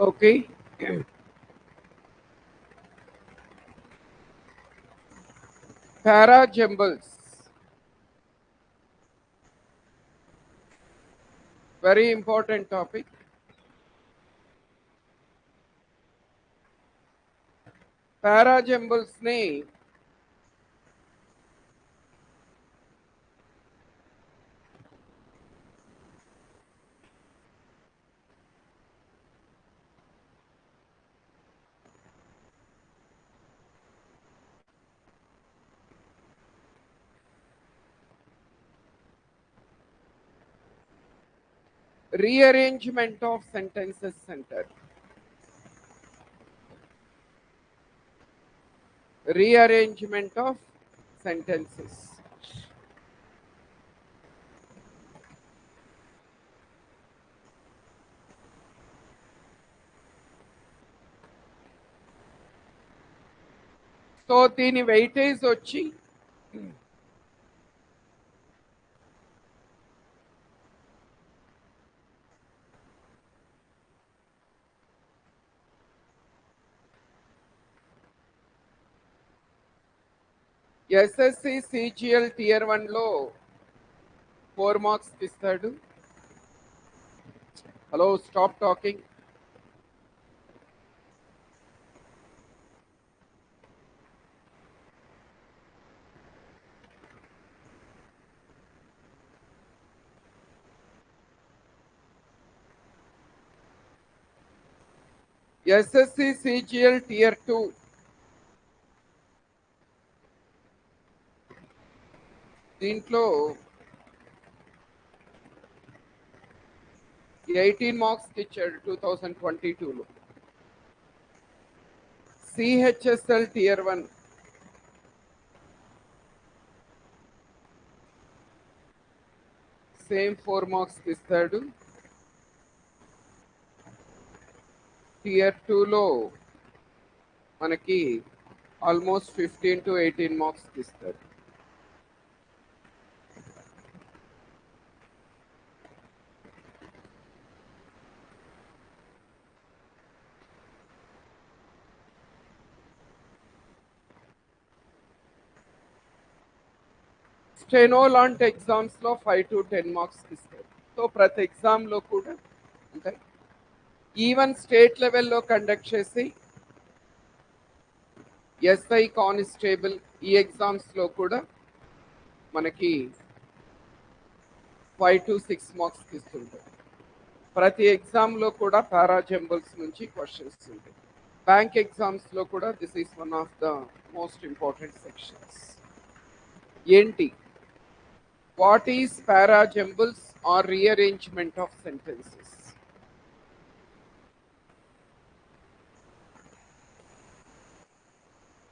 Okay. Parajumbles. Very important topic. Parajumbles ne rearrangement of sentences center. Rearrangement of sentences. So దీని weightage వచ్చి SSC CGL tier 1లో 4 marks ఇస్తాడు. Hello, stop talking. SSC CGL tier 2 దీంట్లో 18 marks ఇచ్చాడు 2022లో. CHSL tier 1 same 4 marks ఇస్తాడు. టియర్ 2లో మనకి ఆల్మోస్ట్ 15 to 18 మార్క్స్ ఇస్తాడు. స్టెనో లాంటి ఎగ్జామ్స్లో 5 to 10 మార్క్స్ ఇస్తారు. సో ప్రతి ఎగ్జామ్లో కూడా ఉంటాయి. ఈవెన్ స్టేట్ లెవెల్లో కండక్ట్ చేసి ఎస్ఐ కానిస్టేబుల్ ఈ ఎగ్జామ్స్లో కూడా మనకి 5 to 6 మార్క్స్ ఇస్తుంటాయి. ప్రతి ఎగ్జామ్లో కూడా పారాజంబుల్స్ నుంచి క్వశ్చన్స్ ఉంటాయి. బ్యాంక్ ఎగ్జామ్స్లో కూడా this is one of the most important sections. ఏంటి, what is parajumbles or rearrangement of sentences?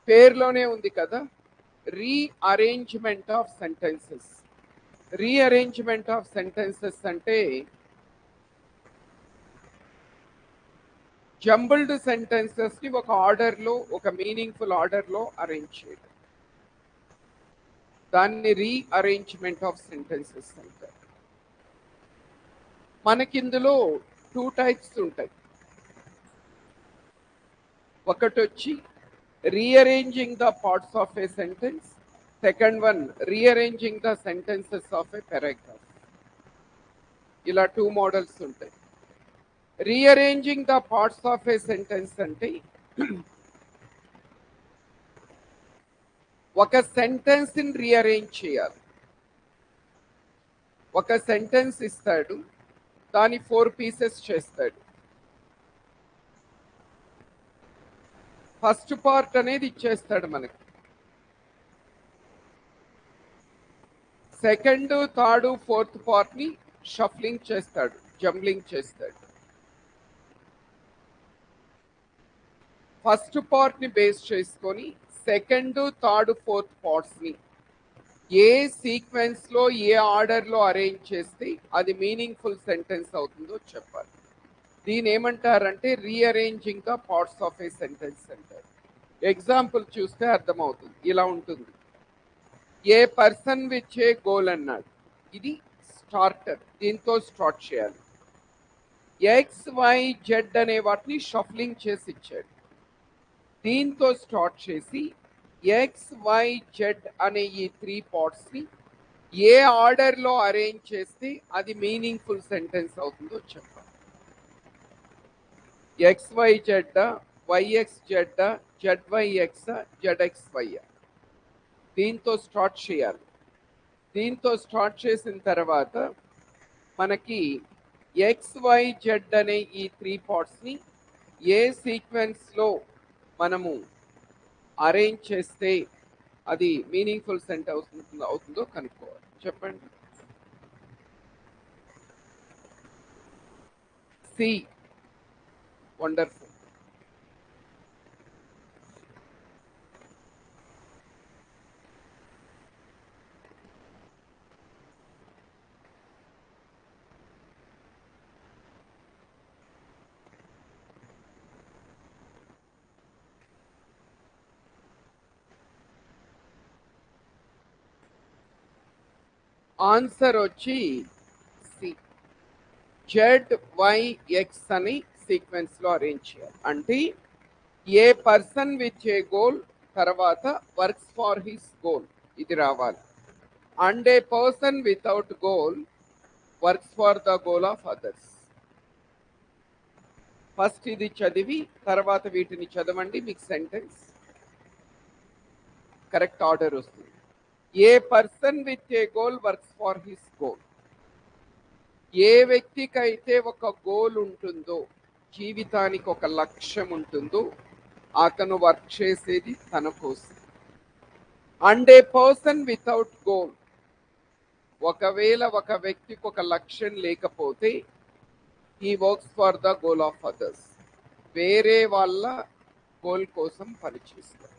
పేర్లోనే ఉంది కదా, rearrangement of sentences. Rearrangement of sentences అంటే జంబుల్డ్ సెంటెన్సెస్ ని ఒక ఆర్డర్లో, ఒక మీనింగ్ఫుల్ ఆర్డర్లో అరేంజ్ చేయడం, దాన్ని రీఅరేంజ్మెంట్ ఆఫ్ సెంటెన్సెస్ అంటారు. మనకి ఇందులో 2 టైప్స్ ఉంటాయి. ఒకటి వచ్చి rearranging the parts of A sentence, second one rearranging the sentences of A paragraph. ఇలా 2 మోడల్స్ ఉంటాయి. Rearranging the parts of A sentence అంటే ఒక సెంటెన్స్ ని రీఅరేంజ్ చేయాలి. ఒక సెంటెన్స్ ఇస్తాడు, దాని 4 పీసెస్ చేస్తాడు. ఫస్ట్ పార్ట్ అనేది ఇచ్చేస్తాడు మనకి, సెకండ్, థర్డ్, ఫోర్త్ పార్ట్ ని షఫ్లింగ్ చేస్తాడు, జంబ్లింగ్ చేస్తాడు. ఫస్ట్ పార్ట్ ని బేస్ చేసుకొని సెకండ్, థర్డ్, ఫోర్త్ పార్ట్స్ ని ఏ సీక్వెన్స్ లో, ఏ ఆర్డర్ లో అరేంజ్ చేస్తే అది మీనింగ్ఫుల్ సెంటెన్స్ అవుతుందో చెప్పాలి. దీని ఏమంటారంటే rearranging the parts of A sentence అంటారు. ఎగ్జాంపుల్ చూస్తే అర్థమవుతుంది. ఇలా ఉంటుంది, ఏ పర్సన్ విత్ ఏ గోల్ అన్నాడు. ఇది స్టార్టర్, దీంతో స్టార్ట్ చేయాలి. XYZ అనే వాటిని షఫ్లింగ్ చేసి ఇచ్చాడు. దీంతో స్టార్ట్ చేసి XYZ అనే ఈ 3 పార్ట్స్ని ఏ ఆర్డర్లో అరేంజ్ చేస్తే అది మీనింగ్ఫుల్ సెంటెన్స్ అవుతుందో చెప్పాలి. XYZ, YXZ, ZYX, ZXY దీంతో స్టార్ట్ చేయాలి. దీంతో స్టార్ట్ చేసిన తర్వాత మనకి XYZ అనే ఈ 3 పార్ట్స్ని ఏ సీక్వెన్స్లో మనము అరేంజ్ చేస్తే అది మీనింగ్ఫుల్ సెంటెన్స్ అవుతుందో కనుక్కోవాలి. చెప్పండి. సి. వండర్ఫుల్. ఆన్సర్ వచ్చి సి. ZYX అని సీక్వెన్స్ లో అరేంజ్ చేయాలి. అంటే ఏ పర్సన్ విత్ ఏ గోల్ తర్వాత వర్క్స్ ఫార్ హిస్ గోల్ ఇది రావాలి. And A person without goal works for the goal of others. First ఇది చదివి తర్వాత వీటిని చదవండి, మీకు సెంటెన్స్ కరెక్ట్ ఆర్డర్ వస్తుంది. A person with a goal works for his goal. ఏ వ్యక్తికైతే ఒక గోల్ ఉంటుందో, జీవితానికి ఒక లక్ష్యం ఉంటుందో, అతను వర్క్ చేసేది తన కోసం. And A person without goal, ఒకవేళ ఒక వ్యక్తికి ఒక లక్ష్యం లేకపోతే he works for the goal of others, వేరే వాళ్ళ గోల్ కోసం పనిచేస్తారు.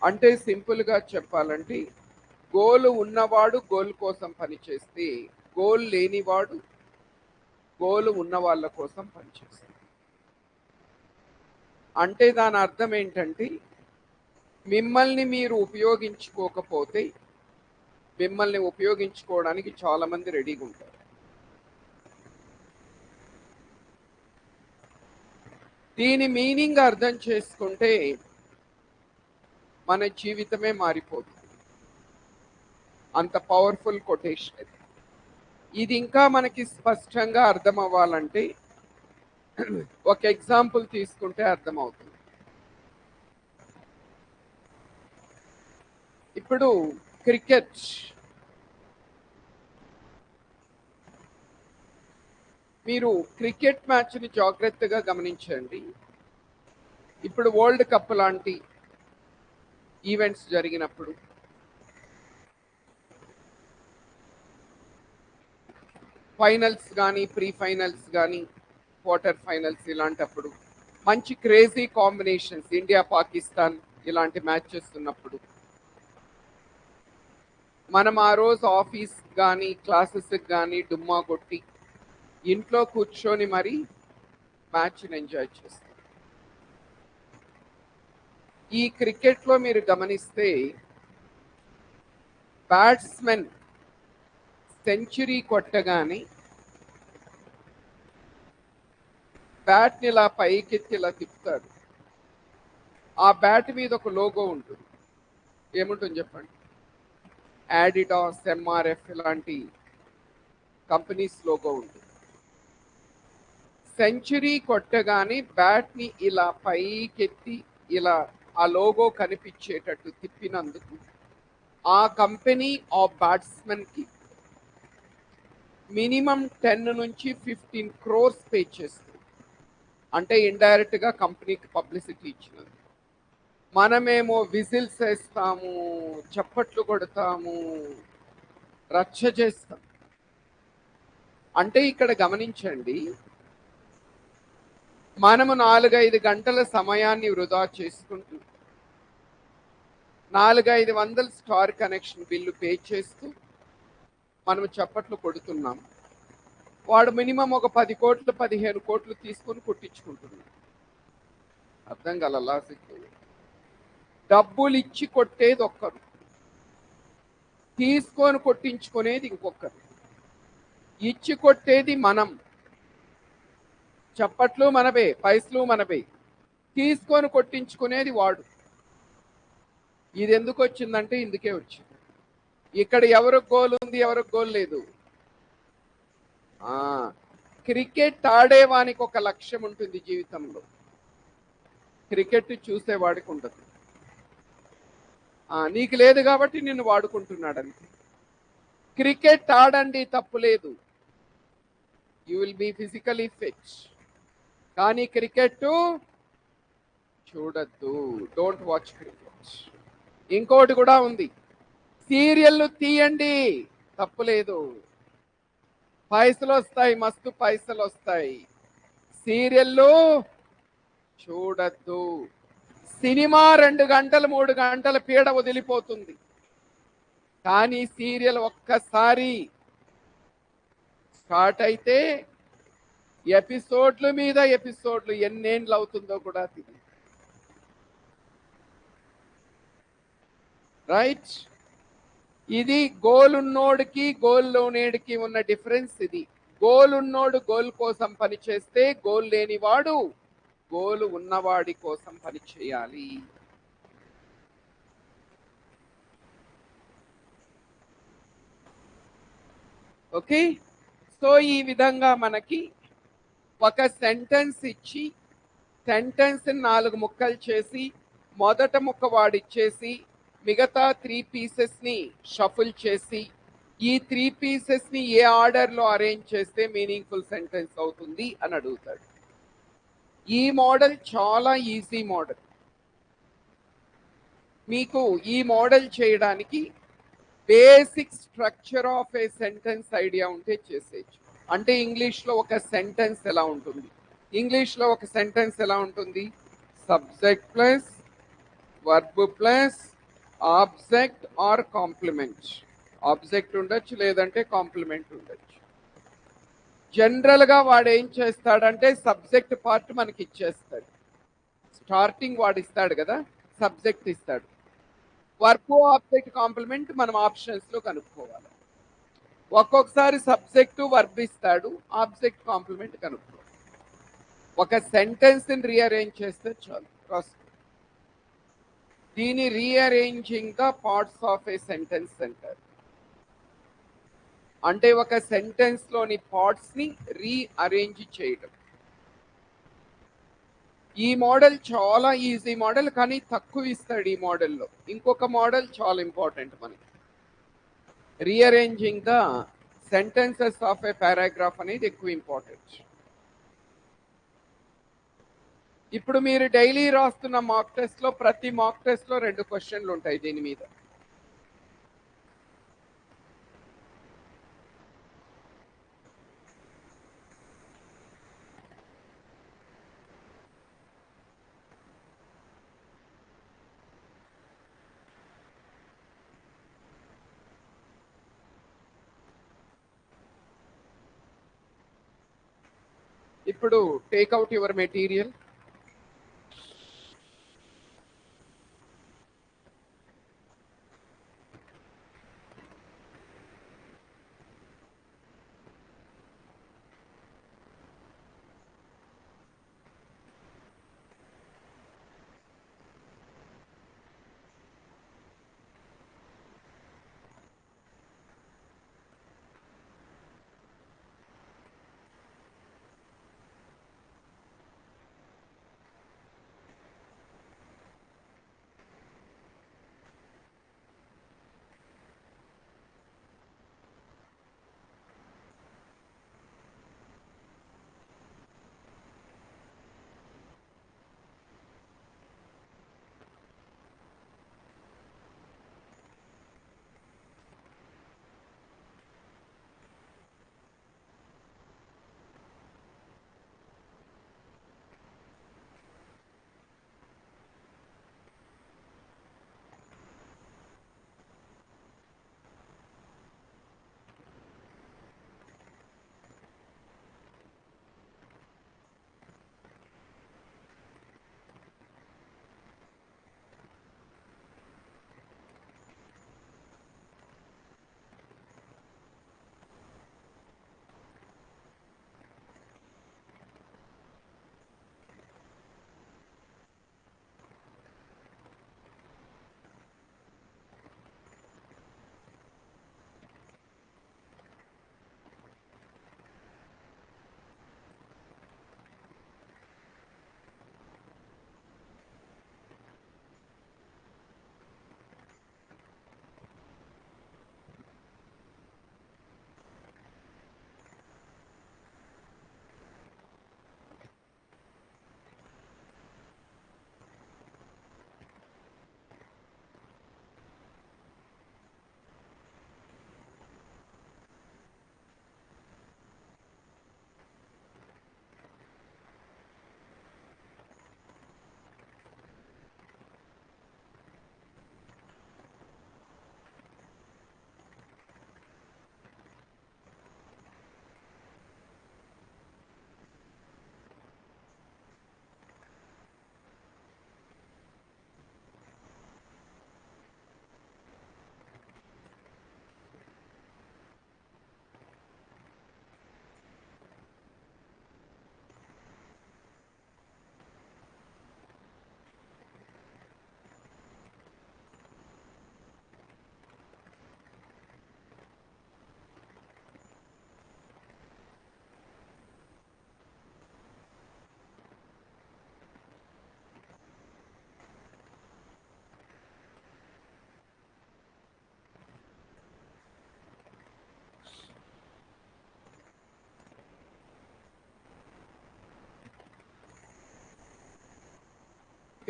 అంటే సింపుల్గా చెప్పాలంటే గోల్ ఉన్నవాడు గోల్ కోసం పనిచేస్తే గోల్ లేనివాడు గోల్ ఉన్న వాళ్ళ కోసం పనిచేస్తారు. అంటే దాని అర్థం ఏంటంటే మిమ్మల్ని మీరు ఉపయోగించుకోకపోతే మిమ్మల్ని ఉపయోగించుకోవడానికి చాలా మంది రెడీగా ఉంటారు. దీని మీనింగ్ అర్థం చేసుకుంటే మన జీవితమే మారిపోతుంది. అంత పవర్ఫుల్ కొటేషన్ ఇది. ఇది ఇంకా మనకి స్పష్టంగా అర్థం అవ్వాలంటే ఒక ఎగ్జాంపుల్ తీసుకుంటే అర్థమవుతుంది. ఇప్పుడు క్రికెట్, మీరు క్రికెట్ మ్యాచ్ని జాగ్రత్తగా గమనించండి. ఇప్పుడు వరల్డ్ కప్ లాంటి ఈవెంట్స్ జరిగినప్పుడు ఫైనల్స్ కానీ ప్రీ ఫైనల్స్ కానీ క్వార్టర్ ఫైనల్స్ ఇలాంటప్పుడు మంచి క్రేజీ కాంబినేషన్స్, ఇండియా పాకిస్తాన్ ఇలాంటి మ్యాచెస్ ఉన్నప్పుడు మనం ఆ రోజు ఆఫీస్ కానీ క్లాసెస్కి కానీ డుమ్మా కొట్టి ఇంట్లో కూర్చొని మరి మ్యాచ్ని ఎంజాయ్ చేస్తాం. ఈ క్రికెట్లో మీరు గమనిస్తే బ్యాట్స్మెన్ సెంచరీ కొట్టగానే బ్యాట్ని ఇలా పైకెత్తి ఇలా తిప్పుతాడు. ఆ బ్యాట్ మీద ఒక లోగో ఉంటుంది. ఏముంటుంది చెప్పండి? యాడిడాస్, ఎంఆర్ఎఫ్ ఇలాంటి కంపెనీస్ లోగో ఉంటుంది. సెంచరీ కొట్టగానే బ్యాట్ని ఇలా పైకెత్తి ఇలా ఆ లోగో కనిపించేటట్టు తిప్పినందుకు ఆ కంపెనీ ఆ బ్యాట్స్మెన్కి మినిమం 10 నుంచి 15 crores పే చేస్తుంది. అంటే ఇండైరెక్ట్గా కంపెనీకి పబ్లిసిటీ ఇచ్చినది. మనమేమో విజిల్స్ వేస్తాము, చప్పట్లు కొడతాము, రచ్చ చేస్తాం. అంటే ఇక్కడ గమనించండి, మనము 4-5 గంటల సమయాన్ని వృధా చేసుకుంటూ 400-500 స్టార్ కనెక్షన్ బిల్లు పే చేస్తూ మనము చప్పట్లు కొడుతున్నాం. వాడు మినిమం ఒక 10 కోట్లు 15 కోట్లు తీసుకొని కొట్టించుకుంటున్నాడు. అర్థం కల లాజిక్. డబ్బులు ఇచ్చి కొట్టేది ఒక్కరు, తీసుకొని కొట్టించుకునేది ఇంకొకరు. ఇచ్చి కొట్టేది మనం, చప్పట్లు మనవే, పైసలు మనవే, తీసుకొని కొట్టించుకునేది వాడు. ఇది ఎందుకు వచ్చిందంటే ఇందుకే వచ్చింది. ఇక్కడ ఎవరికి గోల్ ఉంది, ఎవరికి గోల్ లేదు. క్రికెట్ ఆడేవానికి ఒక లక్ష్యం ఉంటుంది జీవితంలో, క్రికెట్ చూసేవాడికి ఉండదు. నీకు లేదు కాబట్టి నిన్ను వాడుకుంటున్నాడు అంతే. క్రికెట్ ఆడండి, తప్పు లేదు, you will be physically fit. కానీ క్రికెట్ చూడద్దు, డోంట్ వాచ్ క్రికెట్. ఇంకోటి కూడా ఉంది, సీరియల్ తీయండి, తప్పులేదు, పైసలు వస్తాయి, మస్తు పైసలు వస్తాయి. సీరియల్లు చూడద్దు. సినిమా 2 గంటలు 3 గంటల పీడ వదిలిపోతుంది, కానీ సీరియల్ ఒక్కసారి స్టార్ట్ అయితే ఎపిసోడ్ల మీద ఎపిసోడ్లు ఎన్నేళ్ళు అవుతుందో కూడా తెలియదు. రైట్? ఇది గోల్ ఉన్నోడికి గోల్ లోనేడికి ఉన్న డిఫరెన్స్ ఇది. గోల్ ఉన్నోడు గోల్ కోసం పని చేస్తే, గోల్ లేనివాడు గోల్ ఉన్నవాడి కోసం పని చేయాలి. ఓకే, సో ఈ విధంగా మనకి ఒక సెంటెన్స్ ఇచ్చి, సెంటెన్స్ 4 ముక్కలు చేసి, మొదట ముక్క వాడిచ్చేసి, మిగతా 3 పీసెస్ని షఫుల్ చేసి, ఈ 3 పీసెస్ని ఏ ఆర్డర్లో అరేంజ్ చేస్తే మీనింగ్ఫుల్ సెంటెన్స్ అవుతుంది అని అడుగుతాడు. ఈ మోడల్ చాలా ఈజీ మోడల్. మీకు ఈ మోడల్ చేయడానికి basic structure of A sentence idea ఉంటే చేసేయచ్చు. అంటే ఇంగ్లీష్లో ఒక సెంటెన్స్ ఎలా ఉంటుంది, ఇంగ్లీష్లో ఒక సెంటెన్స్ ఎలా ఉంటుంది? Subject plus verb plus object or complement. Object ఉండొచ్చు, లేదంటే కాంప్లిమెంట్ ఉండొచ్చు. జనరల్గా వాడు ఏం చేస్తాడంటే సబ్జెక్ట్ పార్ట్ మనకి ఇచ్చేస్తాడు. స్టార్టింగ్ వాడు ఇస్తాడు కదా, సబ్జెక్ట్ ఇస్తాడు. వర్బ్ ఆబ్జెక్ట్ కాంప్లిమెంట్ మనం ఆప్షన్స్లో కనుక్కోవాలి. ఒక్కొక్కసారి సబ్జెక్టు వర్బ్ ఇస్తాడు, ఆబ్జెక్ట్ కాంప్లిమెంట్ కనుక్కోవాలి. ఒక సెంటెన్స్ని రీఅరేంజ్ చేస్తే చాలు. దీని rearranging the parts of A sentence అంటారు. అంటే ఒక సెంటెన్స్ లోని పార్ట్స్ ని రీఅరేంజ్ చేయడం. ఈ మోడల్ చాలా ఈజీ మోడల్, కానీ తక్కువ ఇస్తాడు ఈ మోడల్లో. ఇంకొక మోడల్ చాలా ఇంపార్టెంట్ మనకి, rearranging the sentences of A paragraph అనేది ఎక్కువ ఇంపార్టెంట్. ఇప్పుడు మీరు డైలీ రాస్తున్న మాక్ టెస్ట్ లో, ప్రతి మాక్ టెస్ట్ లో 2 క్వశ్చన్లు ఉంటాయి దీని మీద. ఇప్పుడు టేక్అవుట్ యువర్ మెటీరియల్.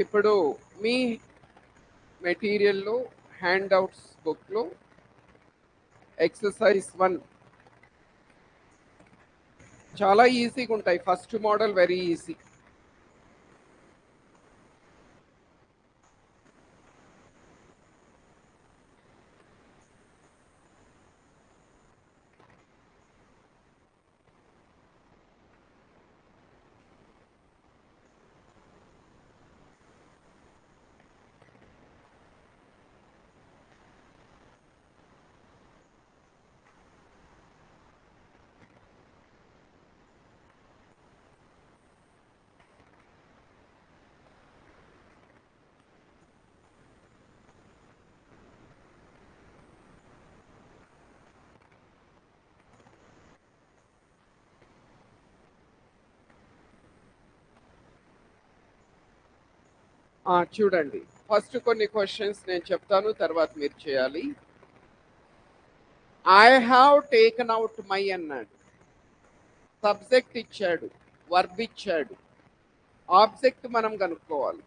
ఇప్పుడు మీ మెటీరియల్లో హ్యాండ్అవుట్స్ బుక్లో ఎక్సర్సైజ్ 1 చాలా ఈజీగా ఉంటాయి. First model very easy. చూడండి, ఫస్ట్ కొన్ని క్వశ్చన్స్ నేను చెప్తాను, తర్వాత మీరు చేయాలి. I have taken out my అన్నాడు. సబ్జెక్ట్ ఇచ్చాడు, వర్బ్ ఇచ్చాడు, ఆబ్జెక్ట్ మనం కనుక్కోవాలి.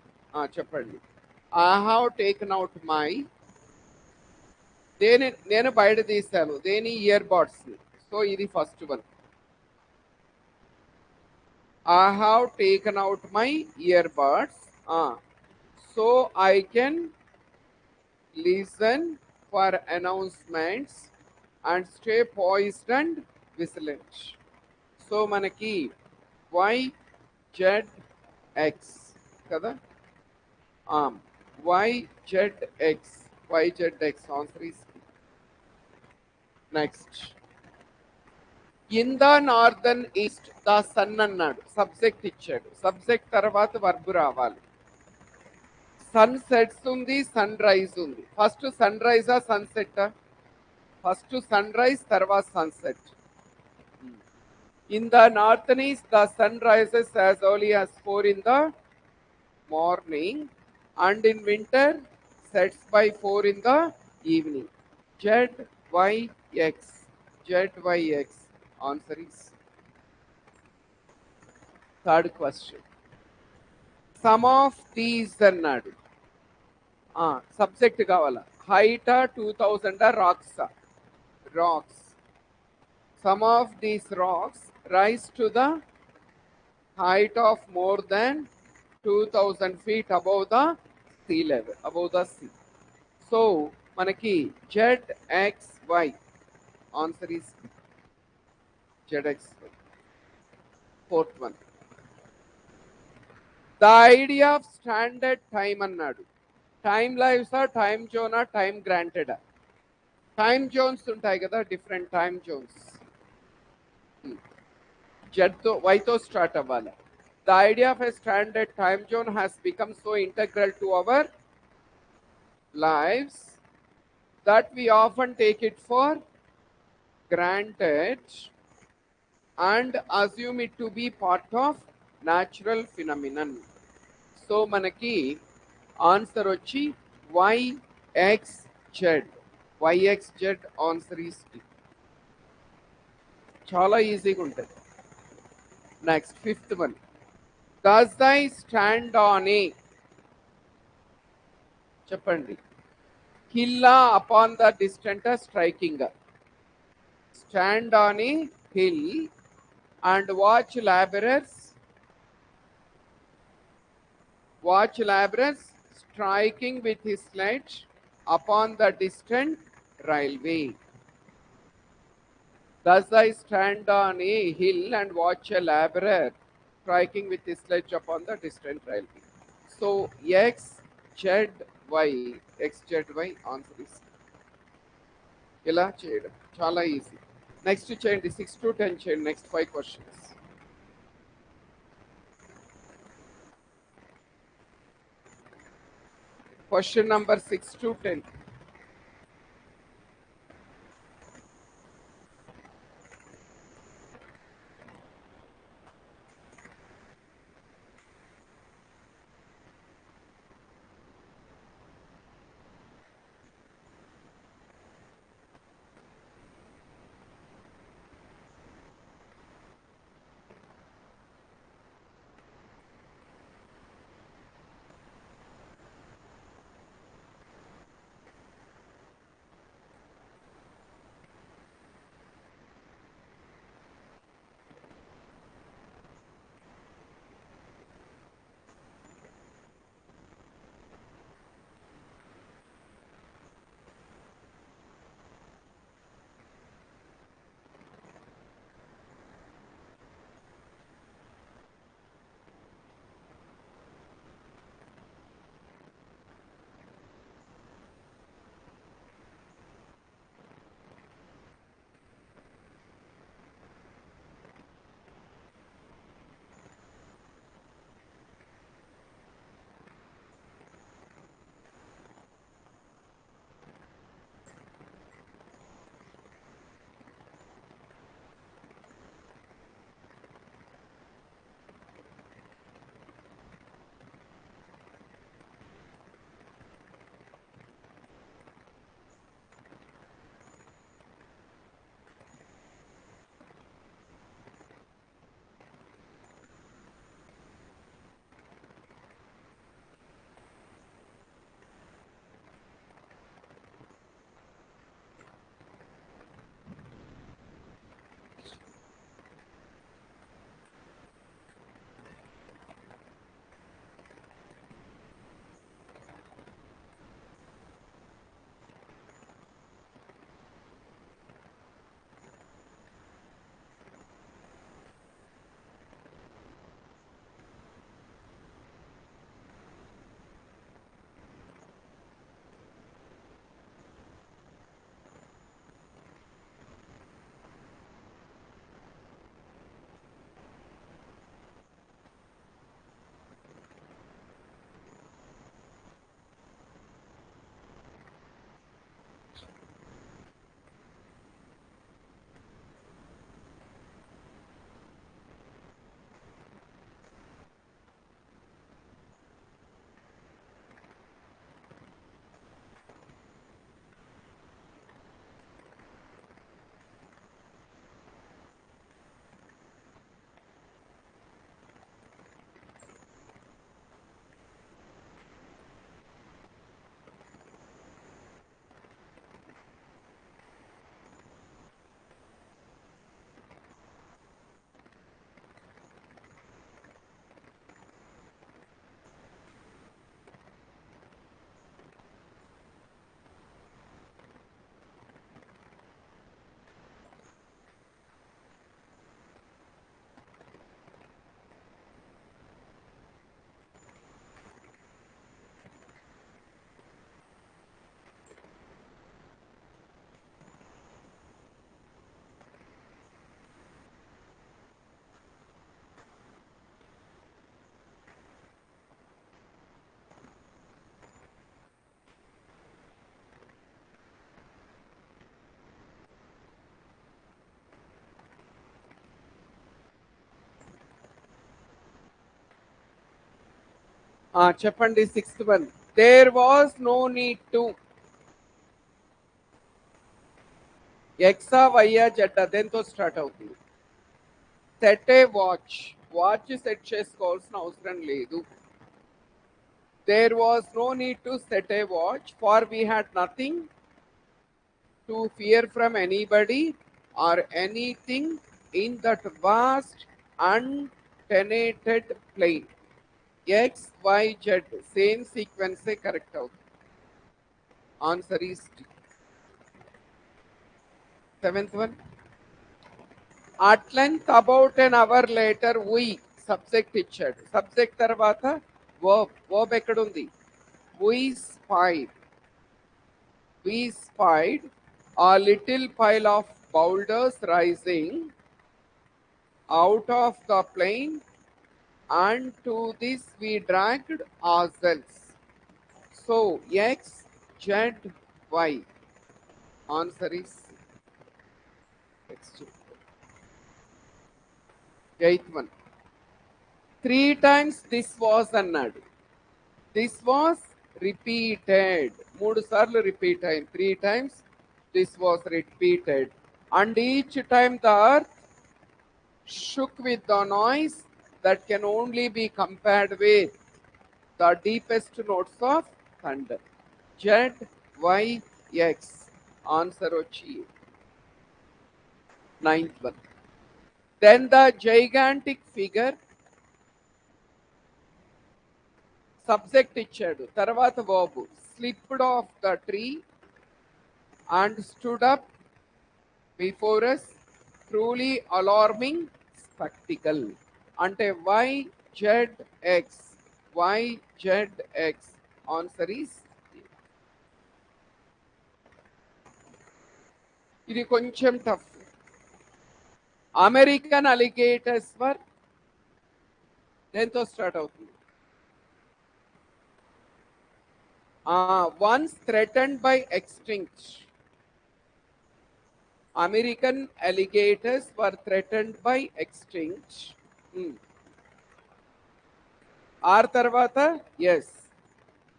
చెప్పండి. I have taken out my, నేను బయట తీశాను దేని, ఇయర్ బడ్స్. సో ఇది first one. I have taken out my ear buds so I can listen for announcements and stay poised and vigilant. So మనకి వై జెడ్ ఎక్స్ కదా, why Z X, Y Z X answer is. Next, in the northern east the sun అన్నాడు, subject ఇచ్చాడు, subject తర్వాత verb రావాలి. Sun sets ఉంది, sun rise ఉంది. First sun రైజా sun set? First sun rise తర్వాత sunset. In the northern east, the sun rises as early as 4 in the morning, and in winter sets by 4 in the evening. Z, Y, X. Z, Y, X. Answer is. Third question. Some of these అన్నాడు. Subject కావాలా? Height 2000 rocks. Rocks. Some of these rocks rise to the height of more than 2000 feet above the sea level, above the sea. So manaki ZXY answer is ZXY. Fourth one. The idea of standard time అన్నాడు. Time lives time Zona, time granted? Time Jones ఉంటాయి కదా, different time Jones. జెడ్తో వైతో start అవ్వాలి. The idea of a standard time zone has become so integral to our lives that we often take it for granted and assume it to be part of natural phenomenon. So manaki answer వచ్చి YXZ. YXZ answer is D. చాలా ఈజీగా ఉంటుంది. Next, fifth one. Does I stand on a, చెప్పండి. Hill upon the distant striking. Stand on a hill and watch laborers striking with his sledge upon the distant railway. Thus I stand on a hill and watch a laborer striking with his sledge upon the distant railway. So XZY, XZY answer is. ఇలా చేయడం చాలా easy. Next చేయండి, 6 to 10 చేయండి. Next 5 questions. Question number 6 to 10. చెప్పండి sixth one. There was no need to ఎక్సా వైయా జెడ్డా దేంతో స్టార్ట్ అవుతుంది? Set a watch. Watch set చేసుకోవాల్సిన అవసరం లేదు. There was no need to set a watch for we had nothing to fear from anybody or anything in that vast untenanted plane. X Y Z same సీక్వెన్సే correct అవుతుంది. Answer is D. Seventh one. At length about an hour later we subject ఇచ్చాడు. Subject తర్వాత verb. Verb ఎక్కడుంది? we spied. We spied a little pile of boulders rising out of the plain and to this we dragged ourselves. So X, Z, Y. Answer is next. Eighth one. 3 times this was అన్నాడు. This was repeated. 3 సార్లు repeat అయింది. 3 times this was repeated. And each time the earth shook with the noise that can only be compared with the deepest notes of thunder. Z, Y, X. Answer వచ్చి ninth one. Then the gigantic figure subject ఇచ్చాడు. తర్వాత verb. Slipped off the tree and stood up before us, truly alarming spectacle. అంటే Y Z X. Y Z X. Answer is. ఇది కొంచెం tough. American alligators వర్ దేంతో start అవుతుంది? once threatened by extinction. American alligators were threatened by extinction. Ar tarvata? Yes.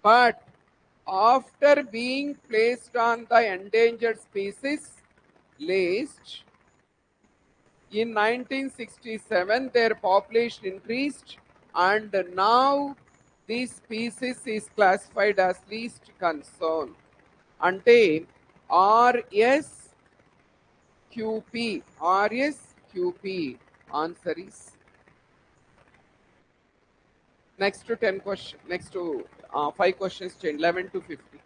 But after being placed on the endangered species list in 1967, their population increased and now this species is classified as least concern. అంటే RSQP. RSQP. Answer is. Next to 10 question. Next to 5 questions change. 11 to 50.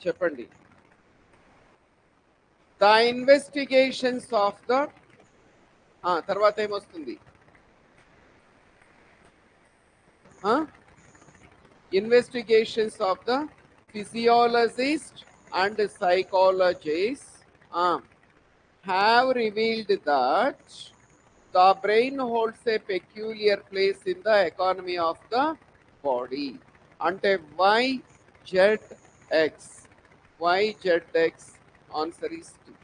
చెప్పండి. The investigations of the తర్వాత ఏమొస్తుంది? Investigations of the physiologist and psychologists have revealed that the brain holds a peculiar place in the economy of the body. అంటే YZX. YZX answer is 2.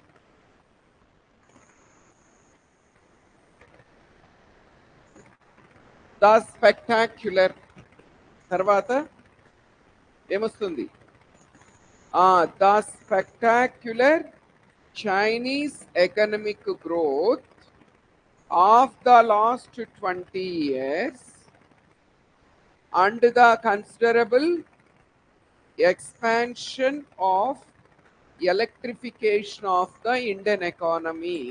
The spectacular తర్వాత ఏమొస్తుంది? The spectacular Chinese economic growth of the last 20 years and the considerable expansion of electrification of the Indian economy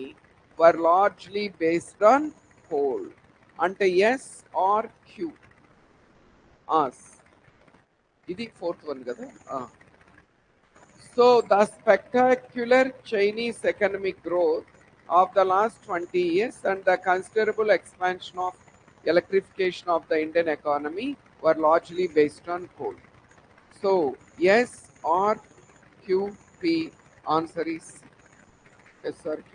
were largely based on coal. అంటే yes are queue? ఇది fourth one కదా. So the spectacular Chinese economic growth of the last 20 years and the considerable expansion of electrification of the Indian economy were largely based on coal. So yes or Q, P, answer is yes or Q.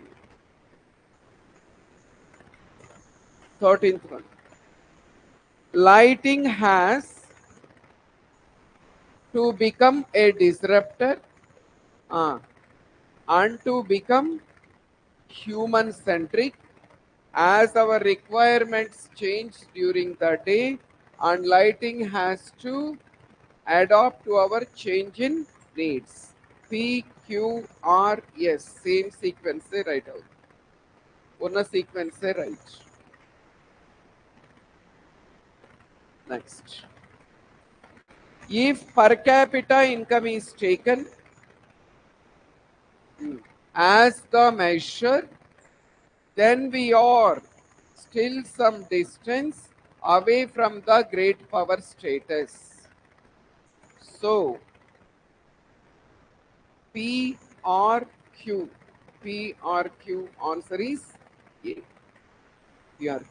13th one. Lighting has to become a disruptor and to become human centric as our requirements change during the day, and lighting has to adapt to our change in needs. P, Q, R, S. Same sequence right out. Una sequence right. Next. If per capita income is taken as the measure, then we are still some distance away from the great power status. So P or Q? P or Q? Answer is A. P or Q.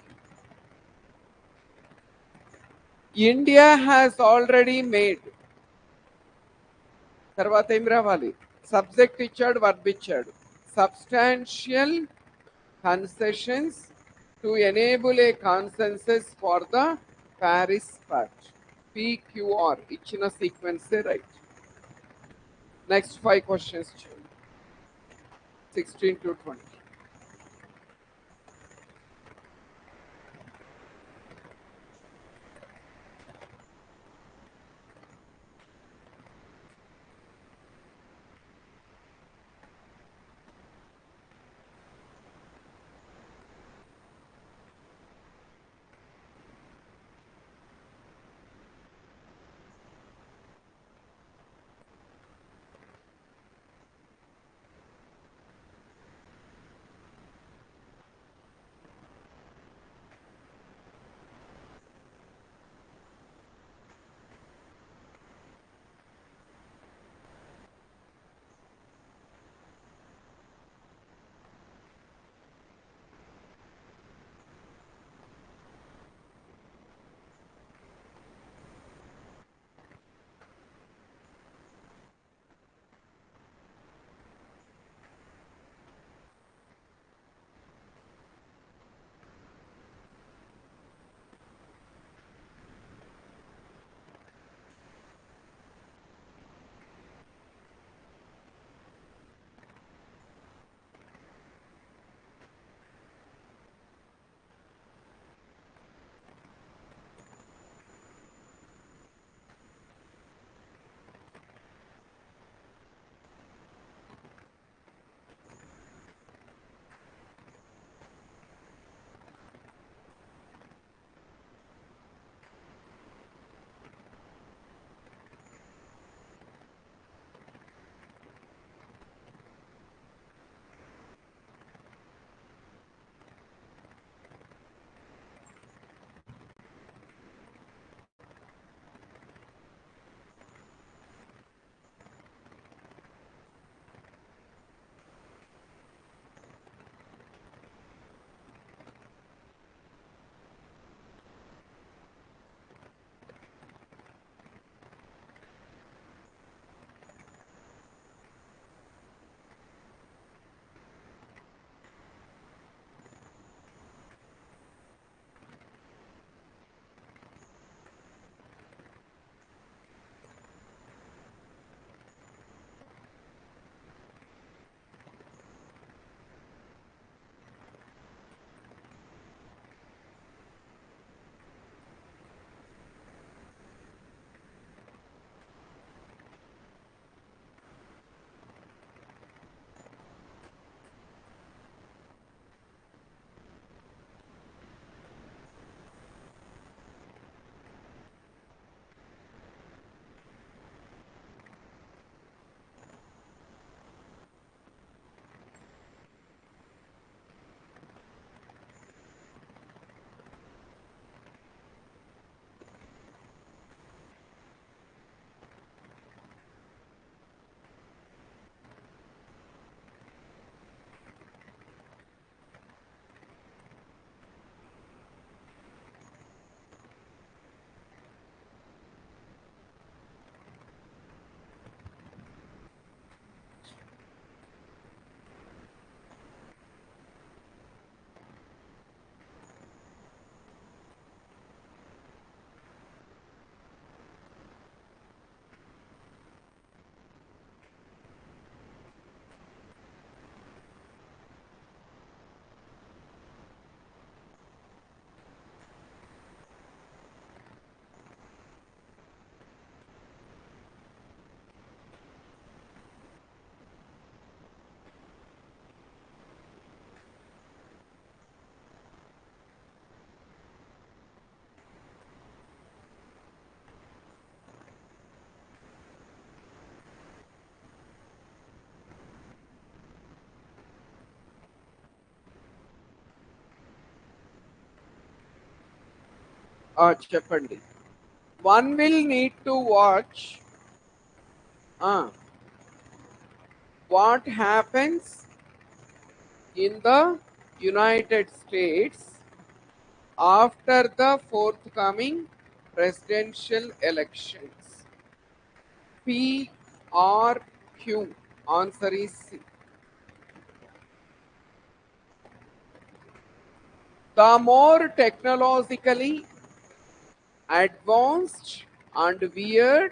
India has already made. తర్వాత ఏం రావాలి? Subject ఇచ్చాడు, verb ఇచ్చాడు. Substantial concessions to enable a consensus for the Paris Pact. PQR ఇచ్చిన sequence right. Next 5 questions 16 to 20. చెప్పండి. One will need to watch what happens in the United States after the forthcoming presidential elections. P or Q? Answer is C. The more technologically advanced and weird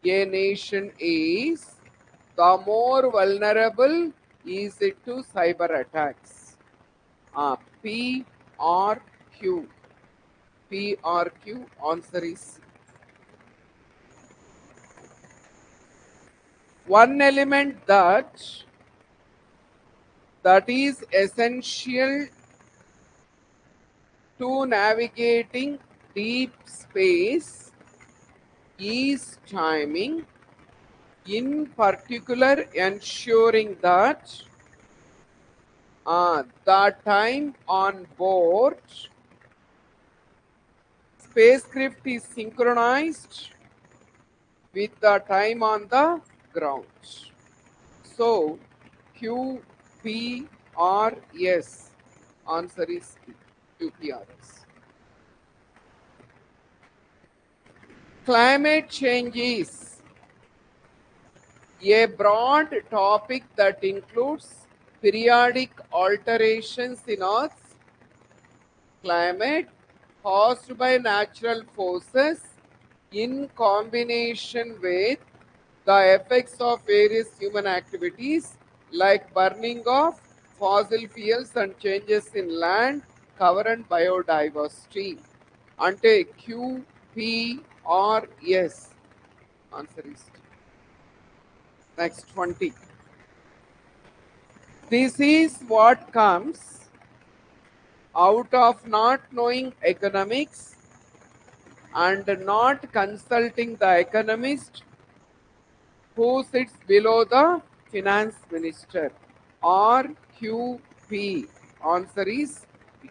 a nation is, the more vulnerable is it to cyber attacks. P or Q? P or Q? Answer is C. One element that is essential to navigating deep space is timing, in particular ensuring that the time on board spacecraft is synchronized with the time on the ground. So Q, P or S? Answer is P. Q, P or S. Climate change is a broad topic that includes periodic alterations in Earth's climate caused by natural forces in combination with the effects of various human activities like burning of fossil fuels and changes in land cover and biodiversity. Ante Q, P or S? Answer is D. Next 20. This is what comes out of not knowing economics and not consulting the economist who sits below the finance minister. R, Q, P. Answer is P.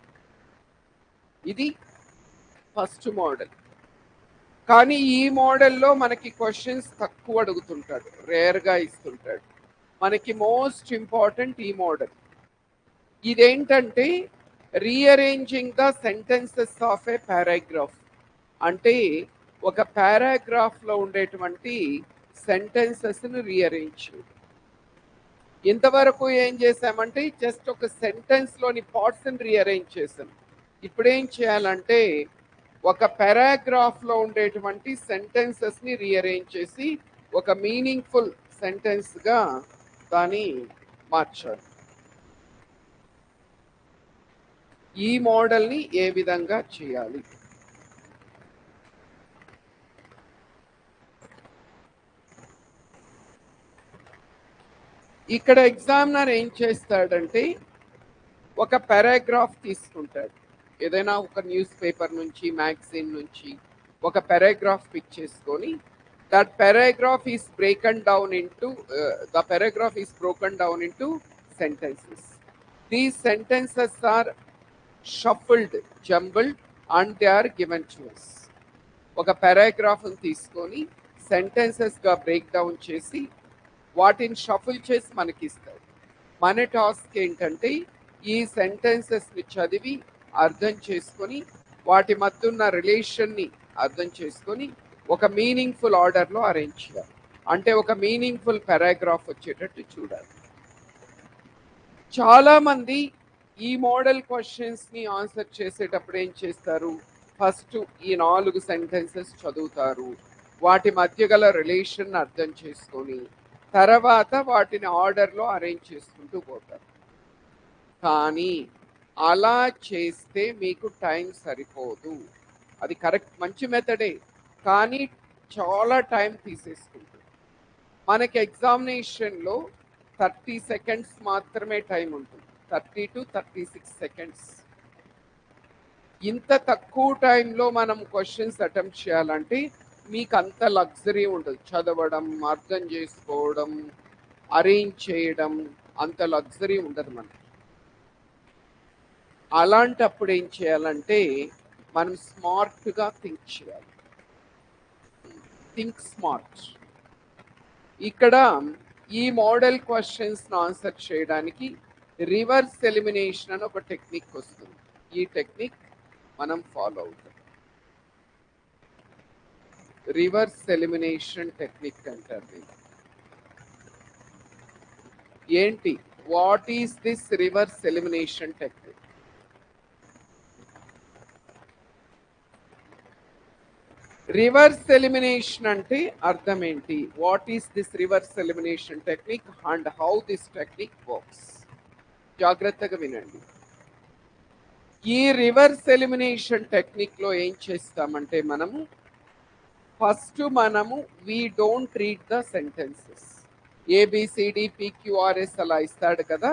ఇది first model. కానీ ఈ మోడల్లో మనకి questions తక్కువ అడుగుతుంటాడు, రేర్గా ఇస్తుంటాడు. మనకి most important ఈ model. ఇదేంటంటే rearranging the sentences of A paragraph. అంటే ఒక పారాగ్రాఫ్లో ఉండేటువంటి సెంటెన్సెస్ని రీఅరేంజ్ చేయడం. ఇంతవరకు ఏం చేసామంటే జస్ట్ ఒక సెంటెన్స్లోని పార్ట్స్ని రీఅరేంజ్ చేసాం. ఇప్పుడేం చేయాలంటే ఒక పారాగ్రాఫ్లో ఉండేటువంటి సెంటెన్సెస్ని రీఅరేంజ్ చేసి ఒక మీనింగ్ఫుల్ సెంటెన్స్గా దాన్ని మార్చాలి. ఈ మోడల్ని ఏ విధంగా చేయాలి? ఇక్కడ ఎగ్జామినర్ ఏం చేస్తాడంటే ఒక పారాగ్రాఫ్ తీసుకుంటాడు. ఏదైనా ఒక న్యూస్ పేపర్ నుంచి, మ్యాగజైన్ నుంచి ఒక పారాగ్రాఫ్ పిక్ చేసుకొని that paragraph is broken down into sentences. These sentences are shuffled, jumbled and they are given to us. ఒక పారాగ్రాఫ్ తీసుకొని సెంటెన్సెస్గా బ్రేక్ డౌన్ చేసి వాటిని షఫుల్ చేసి మనకి ఇస్తాడు. మన టాస్క్ ఏంటంటే ఈ సెంటెన్సెస్ని చదివి అర్థం చేసుకొని వాటి మధ్య ఉన్న రిలేషన్ని అర్థం చేసుకొని ఒక మీనింగ్ఫుల్ ఆర్డర్లో అరేంజ్ చేయాలి. అంటే ఒక మీనింగ్ఫుల్ పారాగ్రాఫ్ వచ్చేటట్టు చూడాలి. చాలామంది ఈ మోడల్ క్వశ్చన్స్ని ఆన్సర్ చేసేటప్పుడు ఏం చేస్తారు? ఫస్ట్ ఈ 4 సెంటెన్సెస్ చదువుతారు, వాటి మధ్య గల రిలేషన్ అర్థం చేసుకొని తర్వాత వాటిని ఆర్డర్లో అరేంజ్ చేసుకుంటూ పోతారు. కానీ అలా చేస్తే మీకు టైం సరిపోదు. అది కరెక్ట్, మంచి మెథడే, కానీ చాలా టైం తీసేసుకుంటుంది. మనకి ఎగ్జామినేషన్లో 30 సెకండ్స్ మాత్రమే టైం ఉంటుంది, 30 to 36 సెకండ్స్. ఇంత తక్కువ టైంలో మనం క్వశ్చన్స్ అటెంప్ట్ చేయాలంటే మీకు అంత లగ్జరీ ఉండదు. చదవడం, అర్థం చేసుకోవడం, అరేంజ్ చేయడం అంత లగ్జరీ ఉండదు మనకి. అలాంటప్పుడు ఏం చేయాలంటే మనం స్మార్ట్గా థింక్ చేయాలి. Think smart. ఇక్కడ ఈ మోడల్ క్వశ్చన్స్ ఆన్సర్ చేయడానికి రివర్స్ ఎలిమినేషన్ అని ఒక టెక్నిక్ వస్తుంది. ఈ టెక్నిక్ మనం ఫాలో అవుతాం. రివర్స్ ఎలిమినేషన్ టెక్నిక్ అంటారు. ఏంటి, what is this reverse elimination technique? Reverse elimination అంటే అర్థం ఏంటి? What is this reverse elimination technique and how this technique works? జాగ్రత్తగా వినండి. ఈ రివర్స్ ఎలిమినేషన్ టెక్నిక్ లో ఏం చేస్తామంటే మనము first we don't read the sentences. A B C D P Q R S అలా ఇస్తాడు కదా,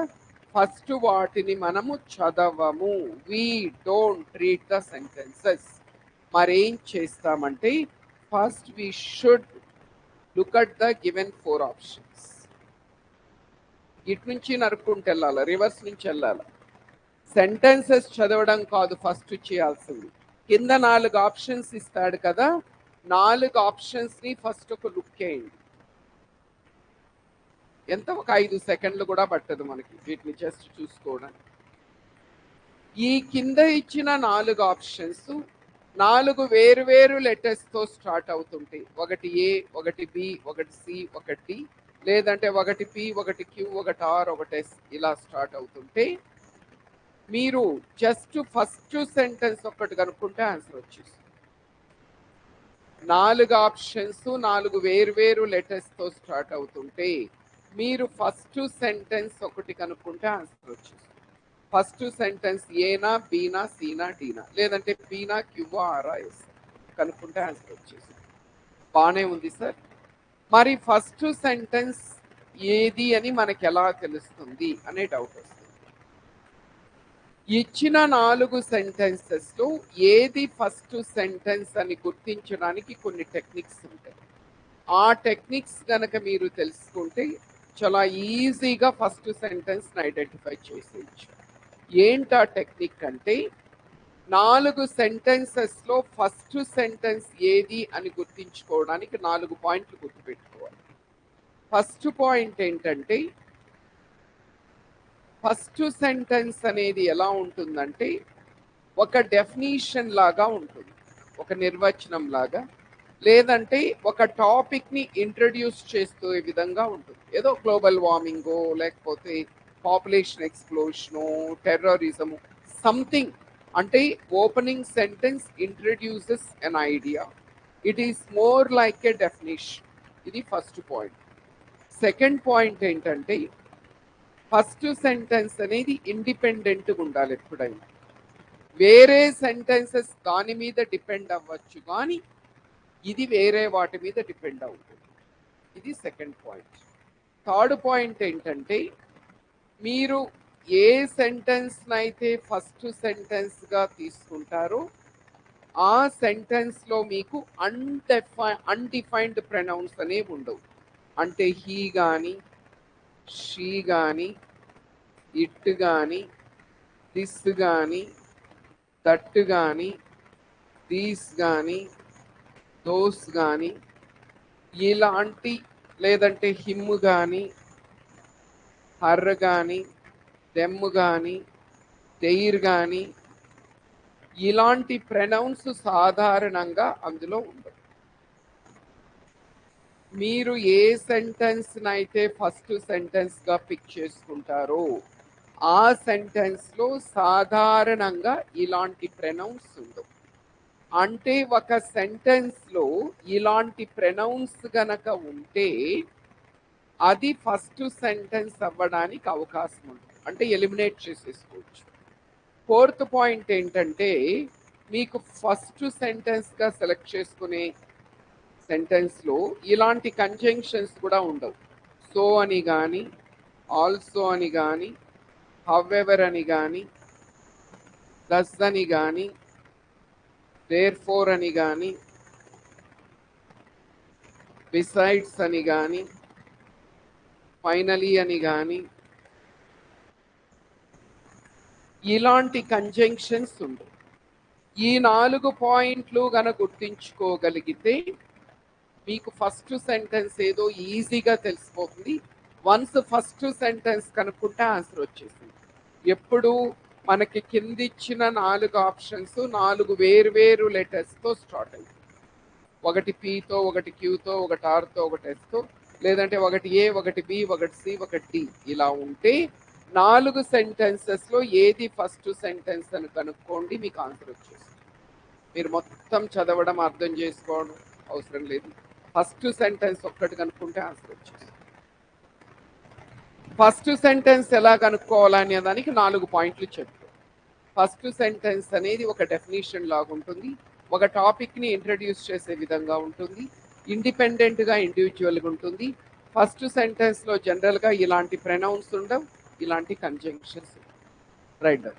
ఫస్ట్ వాటిని మనము చదవము. We don't read the sentences. మరేం చేస్తామంటే first we should look at the given 4 options. ఇటు నుంచి నరుక్కుంటూ వెళ్ళాలి, రివర్స్ నుంచి వెళ్ళాలి. సెంటెన్సెస్ చదవడం కాదు ఫస్ట్ చేయాల్సింది. కింద 4 ఆప్షన్స్ ఇస్తాడు కదా, 4 ఆప్షన్స్ ని ఫస్ట్ ఒక లుక్ చేయండి. ఎంత, ఒక 5 సెకండ్లు కూడా పట్టదు మనకి వీటిని జస్ట్ చూసుకోవడానికి. ఈ కింద ఇచ్చిన 4 ఆప్షన్స్ 4 వేరు లెటర్స్ తో స్టార్ట్ అవుతుంటాయి. ఒకటి ఏ, ఒకటి బి, ఒకటి సి, ఒకటి డి, లేదంటే ఒకటి పి, ఒకటి క్యూ, ఒకటి ఆర్, ఒకటి ఎస్, ఇలా స్టార్ట్ అవుతుంటే మీరు జస్ట్ ఫస్ట్ సెంటెన్స్ ఒక్కటి కనుక్కుంటే ఆన్సర్ వచ్చేస్తుంది. 4 ఆప్షన్స్ 4 వేరు లెటర్స్ తో స్టార్ట్ అవుతుంటే మీరు ఫస్ట్ సెంటెన్స్ ఒకటి కనుక్కుంటే ఆన్సర్ వచ్చేస్తుంది. ఫస్ట్ సెంటెన్స్ ఏనా, బీనా, సీనా, డీనా, లేదంటే పీనా, క్యూవా, ఆరా, ఎస్ కనుక్కుంటే ఆన్సర్ వచ్చేసింది. బాగానే ఉంది సార్. మరి ఫస్ట్ సెంటెన్స్ ఏది అని మనకి ఎలా తెలుస్తుంది అనే డౌట్ వస్తుంది. ఇచ్చిన 4 సెంటెన్సెస్ లో ఏది ఫస్ట్ సెంటెన్స్ అని గుర్తించడానికి కొన్ని టెక్నిక్స్ ఉంటాయి. ఆ టెక్నిక్స్ కనుక మీరు తెలుసుకుంటే చాలా ఈజీగా ఫస్ట్ సెంటెన్స్ ఐడెంటిఫై చేసేయచ్చు. ఏంటి ఆ టెక్నిక్ అంటే 4 సెంటెన్సెస్ లో ఫస్ట్ సెంటెన్స్ ఏది అని గుర్తించుకోవడానికి 4 పాయింట్లు గుర్తుపెట్టుకోవాలి. ఫస్ట్ పాయింట్ ఏంటంటే ఫస్ట్ సెంటెన్స్ అనేది ఎలా ఉంటుందంటే ఒక డెఫినిషన్ లాగా ఉంటుంది, ఒక నిర్వచనం లాగా, లేదంటే ఒక టాపిక్ ని ఇంట్రడ్యూస్ చేస్తూ విధంగా ఉంటుంది. ఏదో గ్లోబల్ వార్మింగో, లేకపోతే పాపులేషన్ ఎక్స్ప్లోషనో, టెర్రరిజము, సంథింగ్. అంటే opening sentence introduces an idea. It is more like a definition. ఇది ఫస్ట్ పాయింట్. సెకండ్ పాయింట్ ఏంటంటే ఫస్ట్ సెంటెన్స్ అనేది ఇండిపెండెంట్గా ఉండాలి ఎప్పుడైనా. వేరే సెంటెన్సెస్ దాని మీద డిపెండ్ అవ్వచ్చు, కానీ ఇది వేరే వాటి మీద డిపెండ్ అవుతుంది. ఇది సెకండ్ పాయింట్. థర్డ్ పాయింట్ ఏంటంటే మీరు ఏ సెంటెన్స్ అయితే ఫస్ట్ సెంటెన్స్ గా తీసుకుంటారో ఆ సెంటెన్స్ లో మీకు అన్డిఫైన్డ్ ప్రొనౌన్స్ అనేవి ఉండవు. అంటే హీ కానీ, షీ కానీ, ఇట్ కానీ, దిస్ కానీ, దట్ కానీ, దీస్ కానీ, దోస్ కానీ, ఇలాంటి, లేదంటే హిమ్ కానీ, హర్ కానీ, దెమ్ కానీ, దెయిర్ కానీ, ఇలాంటి ప్రొనౌన్స్ సాధారణంగా అందులో ఉండవు. మీరు ఏ సెంటెన్స్ అయితే ఫస్ట్ సెంటెన్స్ గా పిక్ చేసుకుంటారో ఆ సెంటెన్స్ లో సాధారణంగా ఇలాంటి ప్రొనౌన్స్ ఉండవు. అంటే ఒక సెంటెన్స్ లో ఇలాంటి ప్రొనౌన్స్ గనక ఉంటే అది ఫస్ట్ సెంటెన్స్ అవ్వడానికి అవకాశం ఉంటుంది, అంటే ఎలిమినేట్ చేసేసుకోవచ్చు. ఫోర్త్ పాయింట్ ఏంటంటే మీకు ఫస్ట్ సెంటెన్స్ గా సెలెక్ట్ చేసుకునే సెంటెన్స్ లో ఇలాంటి కంజంక్షన్స్ కూడా ఉండవు. సో అని కానీ, ఆల్సో అని కానీ, హౌఎవర్ అని కానీ, దస్ అని కానీ, దేర్ ఫోర్ అని కానీ, బిసైడ్స్ అని కానీ, ఫైనలీ అని కానీ, ఇలాంటి కంజంక్షన్స్ ఉండవు. ఈ 4 పాయింట్లు గన గుర్తించుకోగలిగితే మీకు ఫస్ట్ సెంటెన్స్ ఏదో ఈజీగా తెలిసిపోతుంది. వన్స్ ఫస్ట్ సెంటెన్స్ కనుక్కుంటే ఆన్సర్ వచ్చేసింది. ఎప్పుడు మనకి కిందిచ్చిన 4 ఆప్షన్స్ 4 వేరు లెటర్స్తో స్టార్ట్ అయింది. ఒకటి పీతో, ఒకటి క్యూతో, ఒకటి ఆర్తో, ఒకటి ఎస్తో, లేదంటే ఒకటి ఏ, ఒకటి బి, ఒకటి సి, ఒకటి డి. ఇలా ఉంటే 4 సెంటెన్సెస్లో ఏది ఫస్ట్ సెంటెన్స్ అని కనుక్కోండి, మీకు ఆన్సర్ వచ్చేస్తుంది. మీరు మొత్తం చదవడం అర్థం చేసుకోవడం అవసరం లేదు. ఫస్ట్ సెంటెన్స్ ఒక్కటి కనుక్కుంటే ఆన్సర్ వచ్చేస్తుంది. ఫస్ట్ సెంటెన్స్ ఎలా కనుక్కోవాలనే దానికి 4 పాయింట్లు చెప్తాం. ఫస్ట్ సెంటెన్స్ అనేది ఒక డెఫినేషన్ లాగా ఉంటుంది. ఒక టాపిక్ని ఇంట్రడ్యూస్ చేసే విధంగా ఉంటుంది. ఇండిపెండెంట్గా ఇండివిజువల్గా ఉంటుంది. ఫస్ట్ సెంటెన్స్లో జనరల్గా ఇలాంటి ప్రొనౌన్స్ ఉండవు, ఇలాంటి conjunctions. Right.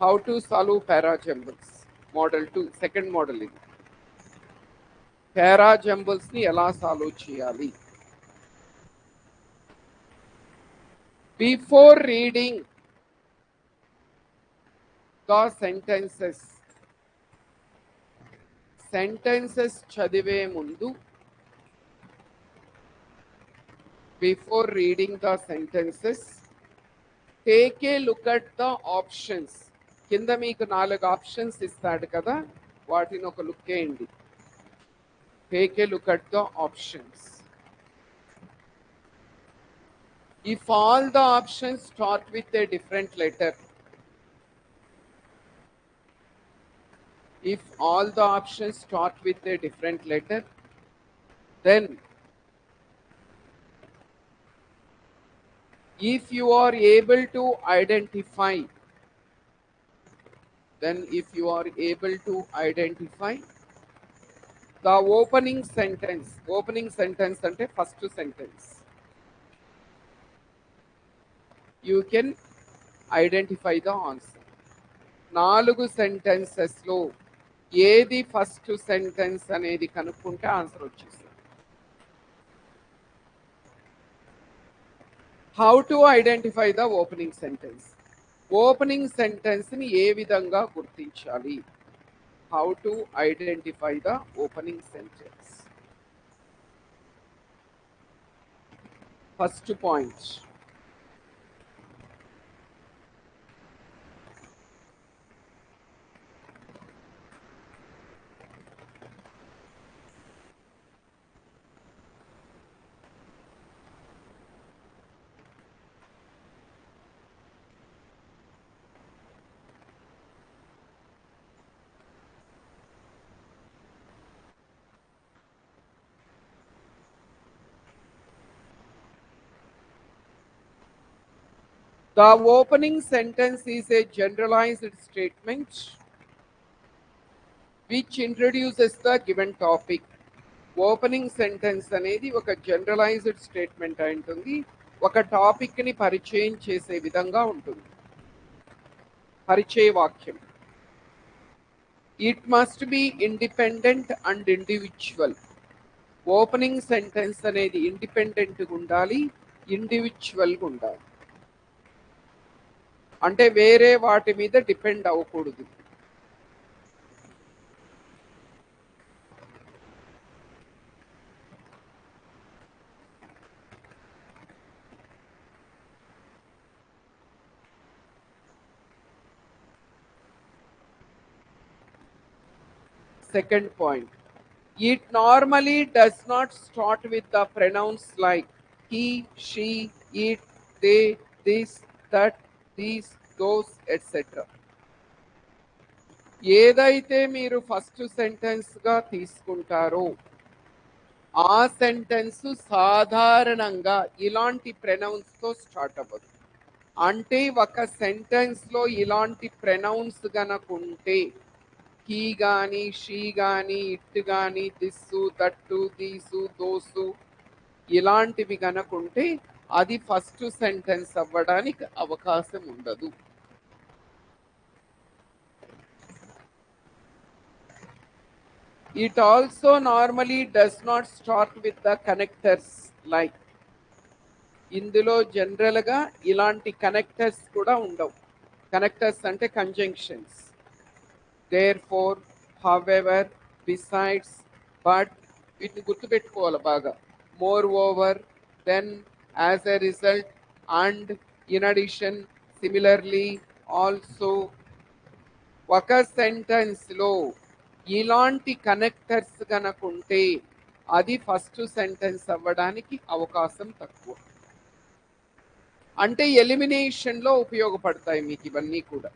How to solve parajumbles model 2 second model. ఇది పారాజంబుల్స్ని ఎలా సాల్వ్ చేయాలి? బిఫోర్ రీడింగ్ ద సెంటెన్సెస్ చదివే ముందు, before reading the sentences take a look at the options. కింద మీకు 4 ఆప్షన్స్ ఇస్తాడు కదా, వాటిని ఒక లుక్ వేయండి. Take a look at the options. If all the options start with a different letter, if all the options start with a different letter, then if you are able to identify, the opening sentence ante first sentence, you can identify the answer. 4 సెంటెన్సెస్లో ఏది first sentence అనేది కనుక్కుంటే answer వచ్చేస్తుంది. How to identify the opening sentence. Opening సెంటెన్స్ని ఏ విధంగా గుర్తించాలి? How to identify the opening sentence. First point, the opening sentence is a generalized statement which introduces the given topic. Opening sentence అనేది ఒక generalized statement అయి ఉంటుంది, ఒక టాపిక్ని పరిచయం చేసే విధంగా ఉంటుంది. పరిచయ వాక్యం. It must be independent and individual. Opening sentence అనేది ఇండిపెండెంట్గా ఉండాలి, ఇండివిజువల్గా ఉండాలి. అంటే వేరే వాటి మీద డిపెండ్ అవ్వకూడదు. Second point, it normally does not start with the pronouns like he, she, it, they, this, that, these, those, etc. ఏదైతే మీరు ఫస్ట్ సెంటెన్స్గా తీసుకుంటారో ఆ సెంటెన్స్ సాధారణంగా ఇలాంటి ప్రొనౌన్స్తో స్టార్ట్ అవ్వదు. అంటే ఒక సెంటెన్స్లో ఇలాంటి ప్రొనౌన్స్ గనకుంటే, హీ కానీ, షీ కానీ, ఇట్ కానీ, దిస్సు, దట్టు, దీసు, దోసు, ఇలాంటివి గనకుంటే అది ఫస్ట్ సెంటెన్స్ అవ్వడానికి అవకాశం ఉండదు. It also normally does not start with the connectors like. ఇందులో జనరల్గా ఇలాంటి కనెక్టర్స్ కూడా ఉండవు. కనెక్టర్స్ అంటే conjunctions. therefore, however, besides, but, వీటిని గుర్తుపెట్టుకోవాలి బాగా. Moreover, then, as a result, and, in addition, similarly, also. ఒక సెంటెన్స్లో ఇలాంటి కనెక్టర్స్ గనకుంటే అది ఫస్ట్ సెంటెన్స్ అవ్వడానికి అవకాశం తక్కువ. అంటే ఎలిమినేషన్లో ఉపయోగపడతాయి మీకు ఇవన్నీ కూడా.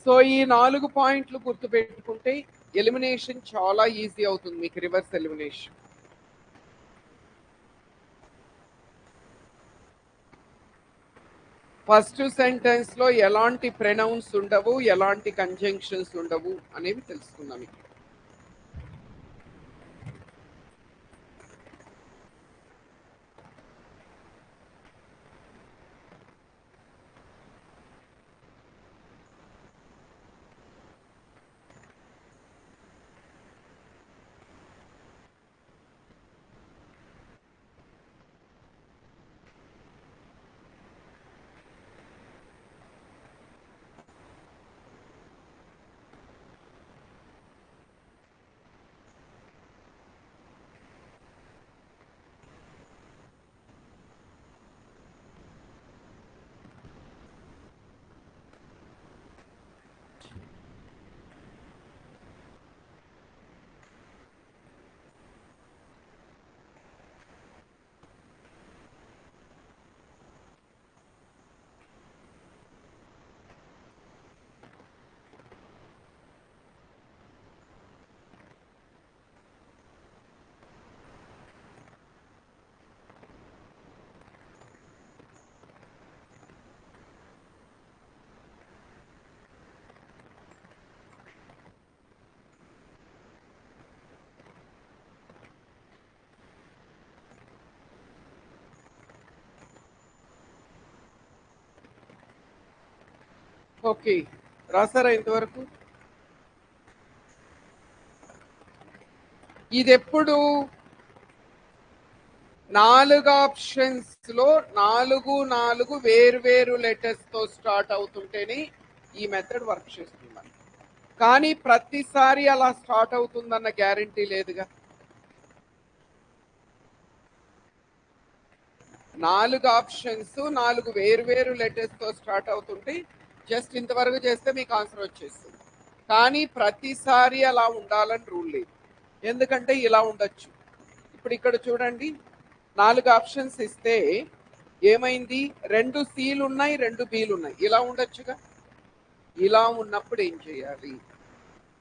సో ఈ 4 పాయింట్లు గుర్తుపెట్టుకుంటే ఎలిమినేషన్ చాలా ఈజీ అవుతుంది మీకు, రివర్స్ ఎలిమినేషన్. ఫస్ట్ సెంటెన్స్ లో ఎలాంటి ప్రొనౌన్స్ ఉండవు, ఎలాంటి కంజంక్షన్స్ ఉండవు అనేవి తెలుసుకుందాం ఇక్కడ. ఓకే, రాసారా ఇంతవరకు? ఇది ఎప్పుడు 4 ఆప్షన్స్ లో 4 వేరు లెటర్స్ తో స్టార్ట్ అవుతుంటేనే ఈ మెథడ్ వర్క్ చేస్తుంది. కానీ ప్రతిసారి అలా స్టార్ట్ అవుతుందన్న గ్యారంటీ లేదుగా. 4 ఆప్షన్స్ 4 వేరు లెటర్స్ తో స్టార్ట్ అవుతుంటే జస్ట్ ఇంతవరకు చేస్తే మీకు ఆన్సర్ వచ్చేస్తుంది. కానీ ప్రతిసారి అలా ఉండాలని రూల్ లేదు, ఎందుకంటే ఇలా ఉండొచ్చు. ఇప్పుడు ఇక్కడ చూడండి, 4 ఆప్షన్స్ ఇస్తే ఏమైంది, 2 Cలు ఉన్నాయి, 2 Bలు ఉన్నాయి, ఇలా ఉండొచ్చుగా. ఇలా ఉన్నప్పుడు ఏం చేయాలి?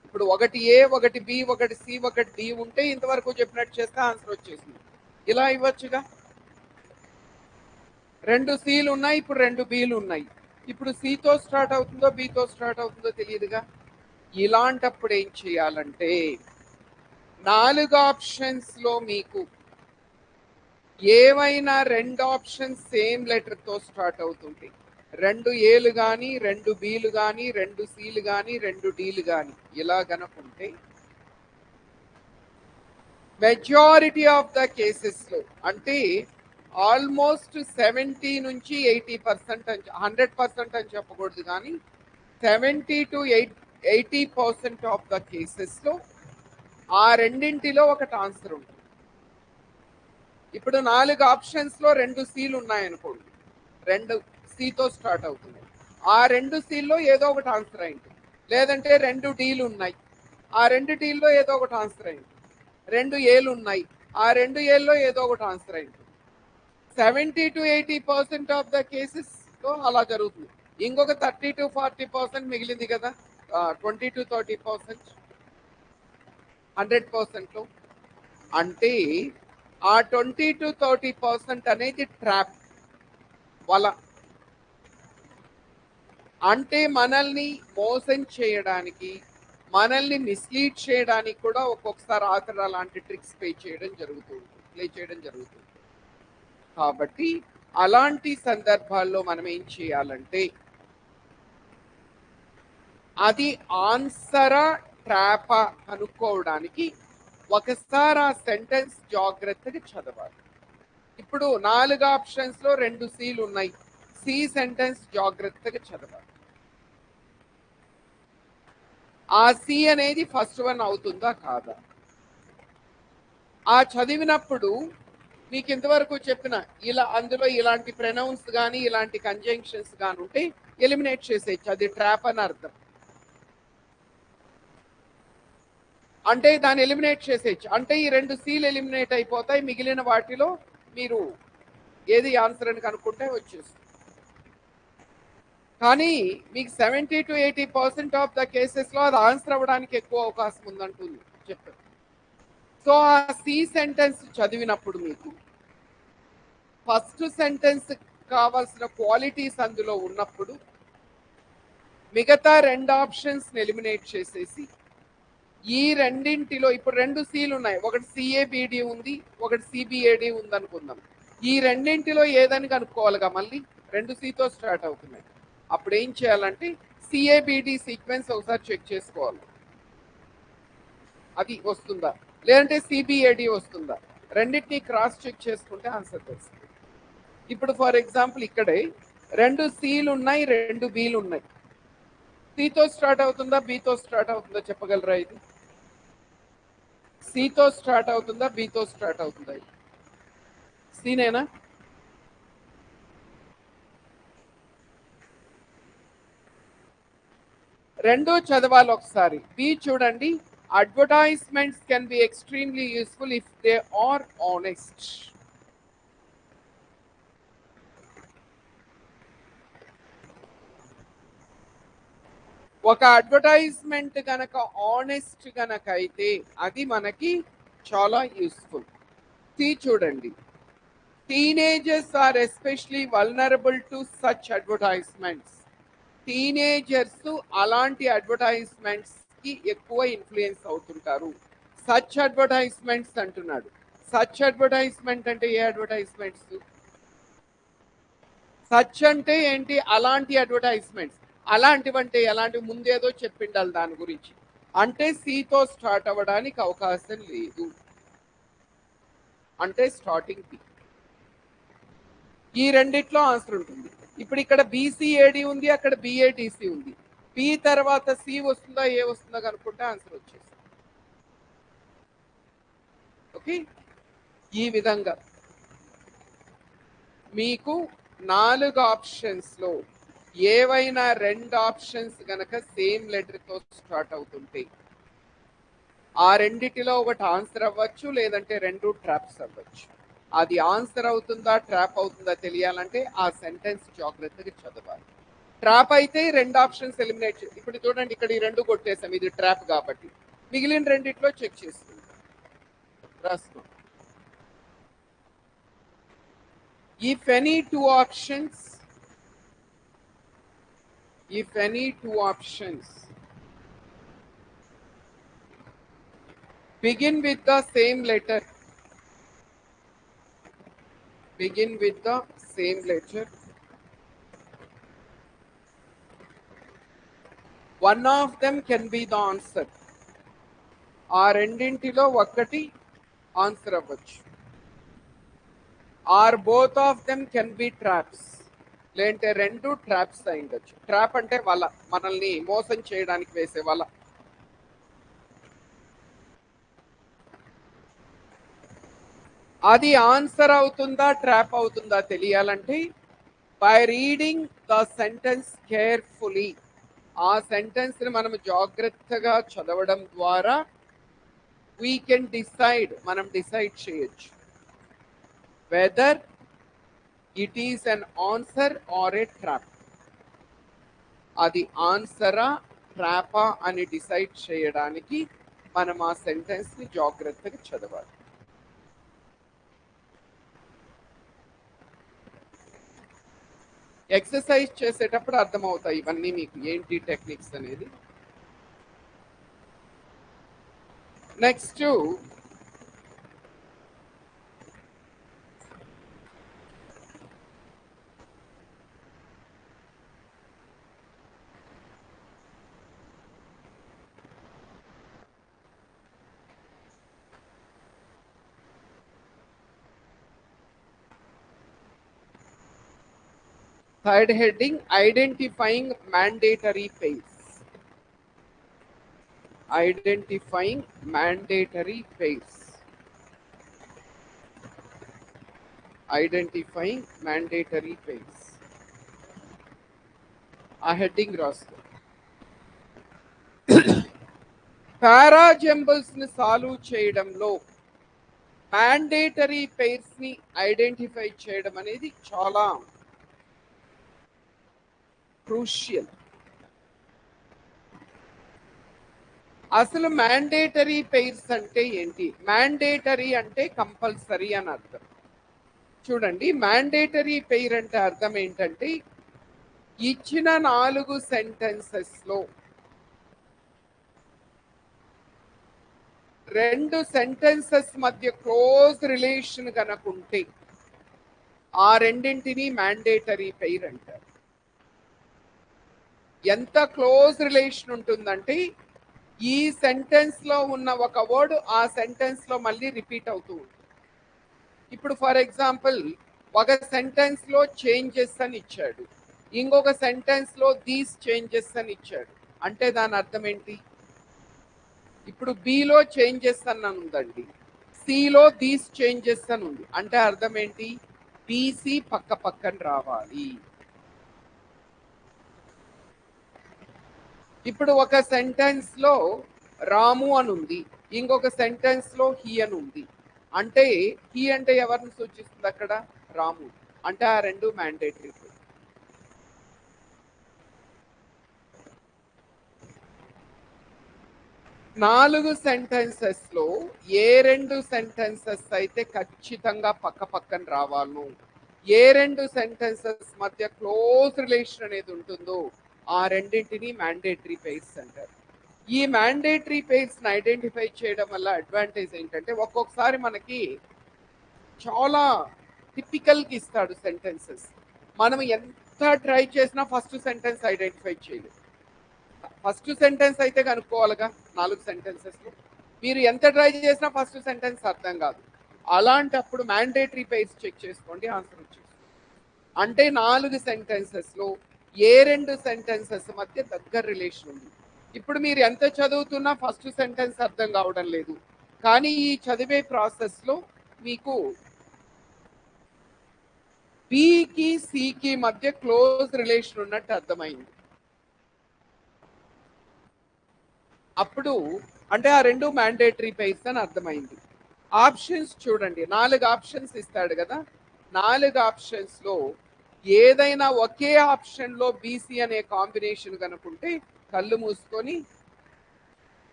ఇప్పుడు ఒకటి ఏ, ఒకటి బి, ఒకటి సి, ఒకటి డి ఉంటే ఇంతవరకు చెప్పినట్టు చేస్తే ఆన్సర్ వచ్చేసింది. ఇలా ఇవ్వచ్చుగా. 2 సిలు ఉన్నాయి, ఇప్పుడు 2 బిలు ఉన్నాయి. ఇప్పుడు సితో స్టార్ట్ అవుతుందో బితో స్టార్ట్ అవుతుందో తెలియదుగా. ఇలాంటప్పుడు ఏం చేయాలంటే 4 ఆప్షన్స్లో మీకు ఏవైనా 2 ఆప్షన్స్ సేమ్ లెటర్తో స్టార్ట్ అవుతుంది. 2 ఏలు కానీ, 2 బిలు కానీ, 2 సిలు కానీ, 2 డీలు కానీ ఇలా గనుకుంటే మెజారిటీ ఆఫ్ ద కేసెస్లో అంటే ఆల్మోస్ట్ 70 నుంచి 80% 100% అని చెప్పకూడదు, కానీ 70 to 80% ఆఫ్ ద కేసెస్లో ఆ రెండింటిలో ఒకటి ఆన్సర్ ఉంటుంది. ఇప్పుడు 4 ఆప్షన్స్లో 2 సీలు ఉన్నాయనుకోండి, 2 సితో స్టార్ట్ అవుతుంది. ఆ 2 సీల్లో ఏదో ఒకటి ఆన్సర్ అయింది. లేదంటే 2 డీలు ఉన్నాయి, ఆ 2 డీల్లో ఏదో ఒకటి ఆన్సర్ అయింది. 2 ఏలు ఉన్నాయి, ఆ 2 ఏల్లో ఏదో ఒకటి ఆన్సర్ అయింది. 70 to 80% ఆఫ్ ద కేసెస్లో అలా జరుగుతుంది. ఇంకొక 30 to 40% మిగిలింది కదా, 20 to 30% 100%లో. అంటే ఆ 20 to 30% అనేది ట్రాప్, వల. అంటే మనల్ని మోసం చేయడానికి, మనల్ని మిస్లీడ్ చేయడానికి కూడా ఒక్కొక్కసారి ఆథర్ అలాంటి ట్రిక్స్ ప్లే చేయడం జరుగుతుంది. కాబట్టి అలాంటి సందర్భాల్లో మనం ఏం చేయాలంటే అది ఆన్సరా ట్రాపా కనుక్కోవడానికి ఒకసారి ఆ సెంటెన్స్ జాగ్రత్తగా చదవాలి. ఇప్పుడు 4 ఆప్షన్స్లో 2 సీలు ఉన్నాయి. సి సెంటెన్స్ జాగ్రత్తగా చదవాలి. ఆ సి అనేది ఫస్ట్ వన్ అవుతుందా కాదా? ఆ చదివినప్పుడు మీకు ఇంతవరకు చెప్పిన అందులో ఇలాంటి ప్రొనౌన్స్ కానీ ఇలాంటి కంజంక్షన్స్ కానీ ఉంటే ఎలిమినేట్ చేసేయచ్చు, అది ట్రాప్ అని అర్థం. అంటే దాన్ని ఎలిమినేట్ చేసేయచ్చు, అంటే ఈ 2 సీలు ఎలిమినేట్ అయిపోతాయి. మిగిలిన వాటిలో మీరు ఏది ఆన్సర్ అని కనుక్కుంటే వచ్చేస్తుంది. కానీ మీకు 70 to 80% ఆఫ్ ద కేసెస్లో అది ఆన్సర్ అవ్వడానికి ఎక్కువ అవకాశం ఉందంటుంది చెప్పారు. సో ఆ సి సెంటెన్స్ చదివినప్పుడు మీకు ఫస్ట్ సెంటెన్స్ కావాల్సిన క్వాలిటీస్ అందులో ఉన్నప్పుడు మిగతా 2 ఆప్షన్స్ ఎలిమినేట్ చేసేసి ఈ రెండింటిలో ఇప్పుడు 2 సీలు ఉన్నాయి, ఒకటి సిఏబిడి ఉంది, ఒకటి సిబిఏడి ఉంది అనుకుందాం. ఈ రెండింటిలో ఏదని కనుక్కోవాలిగా. మళ్ళీ 2 సితో స్టార్ట్ అవుతున్నాయి. అప్పుడు ఏం చేయాలంటే సిఏబిడి సీక్వెన్స్ ఒకసారి చెక్ చేసుకోవాలి, అది వస్తుందా, లేదంటే సిబిఏడి వస్తుందా. రెండింటిని క్రాస్ చెక్ చేసుకుంటే ఆన్సర్ తెలుస్తుంది. ఇప్పుడు ఫర్ ఎగ్జాంపుల్ ఇక్కడే 2 సీలు ఉన్నాయి, 2 బిలు ఉన్నాయి. సితో స్టార్ట్ అవుతుందా బితో స్టార్ట్ అవుతుందా చెప్పగలరా? ఇది సితో స్టార్ట్ అవుతుందా బితో స్టార్ట్ అవుతుందా? సినేనా? రెండూ చదవాలి ఒకసారి. బి చూడండి, advertisements can be extremely useful if they are honest. ఒక అడ్వర్టైజ్మెంట్ గనక ఆనెస్ట్ గనక అయితే అది మనకి చాలా యూస్ఫుల్. సి చూడండి, teenagers are especially vulnerable to such advertisements. Teenagers అలాంటి అడ్వర్టైజ్మెంట్స్ కి ఎక్కువ ఇన్ఫ్లుయెన్స్ అవుతుంటారు. సచ్ అడ్వర్టైజ్మెంట్స్ అంటున్నాడు. సచ్ అడ్వర్టైజ్మెంట్ అంటే ఏ అడ్వర్టైజ్మెంట్స్? సచ్ అంటే ఏంటి? అలాంటి అడ్వర్టైజ్మెంట్స్. అలాంటివంటే ఎలాంటి? ముందేదో చెప్పిండాలి దాని గురించి. అంటే సితో స్టార్ట్ అవ్వడానికి అవకాశం లేదు, అంటే స్టార్టింగ్ పి. ఈ రెండిట్లో ఆన్సర్ ఉంటుంది. ఇప్పుడు ఇక్కడ బీసీఏడి ఉంది, అక్కడ బిఏడిసి ఉంది. పి తర్వాత సి వస్తుందా ఏ వస్తుందా కనుక్కుంటే ఆన్సర్ వచ్చేసి. ఓకే, ఈ విధంగా మీకు 4 ఆప్షన్స్లో ఏవైనా 2 ఆప్షన్స్ గనక సేమ్ లెటర్తో స్టార్ట్ అవుతుంటే ఆ రెండిటిలో ఒకటి ఆన్సర్ అవ్వచ్చు, లేదంటే 2 ట్రాప్స్ అవ్వచ్చు. అది ఆన్సర్ అవుతుందా ట్రాప్ అవుతుందా తెలియాలంటే ఆ సెంటెన్స్ జాగ్రత్తగా చదవాలి. ట్రాప్ అయితే ఈ రెండు ఆప్షన్స్ ఎలిమినేట్ చేసి, ఇప్పుడు చూడండి ఇక్కడ ఈ రెండు కొట్టేసాం, ఇది ట్రాప్ కాబట్టి మిగిలిన రెండిట్లో చెక్ చేసుకుంటాం. రాసుకో. If any two options begin with the same letter, one of them can be the answer. ఆ రెండింటిలో ఒక్కటి ఆన్సర్ అవ్వచ్చు. Or both of them can be traps, లేదంటే రెండు ట్రాప్స్ అయి ఉండొచ్చు. ట్రాప్ అంటే వల, మనల్ని మోసం చేయడానికి వేసే వల. అది ఆన్సర్ అవుతుందా ట్రాప్ అవుతుందా తెలియాలంటే by reading the sentence carefully, ఆ సెంటెన్స్ ని మనం జాగ్రత్తగా చదవడం ద్వారా వీ కెన్ డిసైడ్, మనం డిసైడ్ చేయొచ్చు whether it is an answer or a trap. అది ఆన్సరా ట్రాపా అని డిసైడ్ చేయడానికి మనం ఆ సెంటెన్స్ ని జాగ్రత్తగా చదవాలి. ఎక్సర్సైజ్ చేసేటప్పుడు అర్థమవుతాయి ఇవన్నీ మీకు, ఏంటి టెక్నిక్స్ అనేది. Next third heading, identifying mandatory pairs. Identifying mandatory pairs. Identifying mandatory pairs. ఆ హెడ్డింగ్ రాసుకో. పారాజంబుల్స్ ని సాల్వ్ చేయడంలో మ్యాండేటరీ పెయిర్స్ ని ఐడెంటిఫై చేయడం అనేది చాలా క్రూషియల్. అసలు మ్యాండేటరీ పెయిర్స్ అంటే ఏంటి? మ్యాండేటరీ అంటే కంపల్సరీ అని అర్థం. చూడండి, మ్యాండేటరీ పెయిర్ అంటే అర్థం ఏంటంటే ఇచ్చిన 4 సెంటెన్సెస్ లో 2 సెంటెన్సెస్ మధ్య క్లోజ్ రిలేషన్ కనుకుంటే ఆ రెండింటిని మ్యాండేటరీ పెయిర్ అంటారు. ఎంత క్లోజ్ రిలేషన్ ఉంటుందంటే ఈ సెంటెన్స్ లో ఉన్న ఒక వర్డ్ ఆ సెంటెన్స్ లో మళ్ళీ రిపీట్ అవుతూ ఉంటుంది. ఇప్పుడు ఫర్ ఎగ్జాంపుల్ ఒక సెంటెన్స్ లో చేంజెస్ అని ఇచ్చాడు, ఇంకొక సెంటెన్స్ లో దీస్ చేంజెస్ అని ఇచ్చాడు. అంటే దాని అర్థం ఏంటి? ఇప్పుడు బిలో చేంజెస్ అని ఉందండి, సిలో దీస్ చేంజెస్ అని ఉంది. అంటే అర్థం ఏంటి? బీసీ పక్క పక్కన రావాలి. ఇప్పుడు ఒక సెంటెన్స్ లో రాము అని ఉంది, ఇంకొక సెంటెన్స్ లో హీ అని ఉంది. అంటే హీ అంటే ఎవరిని సూచిస్తుంది? అక్కడ రాము. అంటే ఆ రెండు మ్యాండేటరీ. 4 సెంటెన్సెస్ లో ఏ 2 సెంటెన్సెస్ అయితే ఖచ్చితంగా పక్క పక్కన రావాలను, ఏ 2 సెంటెన్సెస్ మధ్య క్లోజ్ రిలేషన్ అనేది ఉంటుందో ఆ రెండింటిని మ్యాండేటరీ పెయిర్స్ అంటారు. ఈ మ్యాండేటరీ పెయిర్స్ ని ఐడెంటిఫై చేయడం వల్ల అడ్వాంటేజ్ ఏంటంటే ఒక్కొక్కసారి మనకి చాలా టిపికల్ గా ఇస్తాడు సెంటెన్సెస్, మనం ఎంత ట్రై చేసినా ఫస్ట్ సెంటెన్స్ ఐడెంటిఫై చేయలేదు. ఫస్ట్ సెంటెన్స్ అయితే కనుక్కోవాలిగా, 4 సెంటెన్సెస్ లో మీరు ఎంత ట్రై చేసినా ఫస్ట్ సెంటెన్స్ అర్థం కాదు. అలాంటప్పుడు మ్యాండేటరీ పెయిర్స్ చెక్ చేసుకోండి, ఆన్సర్ వచ్చేస్తుంది. అంటే 4 సెంటెన్సెస్ లో ఏ 2 సెంటెన్సెస్ మధ్య దగ్గర రిలేషన్ ఉంది. ఇప్పుడు మీరు ఎంత చదువుతున్నా ఫస్ట్ సెంటెన్స్ అర్థం కావడం లేదు, కానీ ఈ చదివే ప్రాసెస్ లో మీకు బికి సికి మధ్య క్లోజ్ రిలేషన్ ఉన్నట్టు అర్థమైంది. అప్పుడు అంటే ఆ రెండు మ్యాండేటరీ పెయిర్స్ అని అర్థమైంది. ఆప్షన్స్ చూడండి, 4 ఆప్షన్స్ ఇస్తాడు కదా, 4 ఆప్షన్స్ లో ఏదైనా ఒకే ఆప్షన్లో బీసీ అనే కాంబినేషన్ కనుకుంటే కళ్ళు మూసుకొని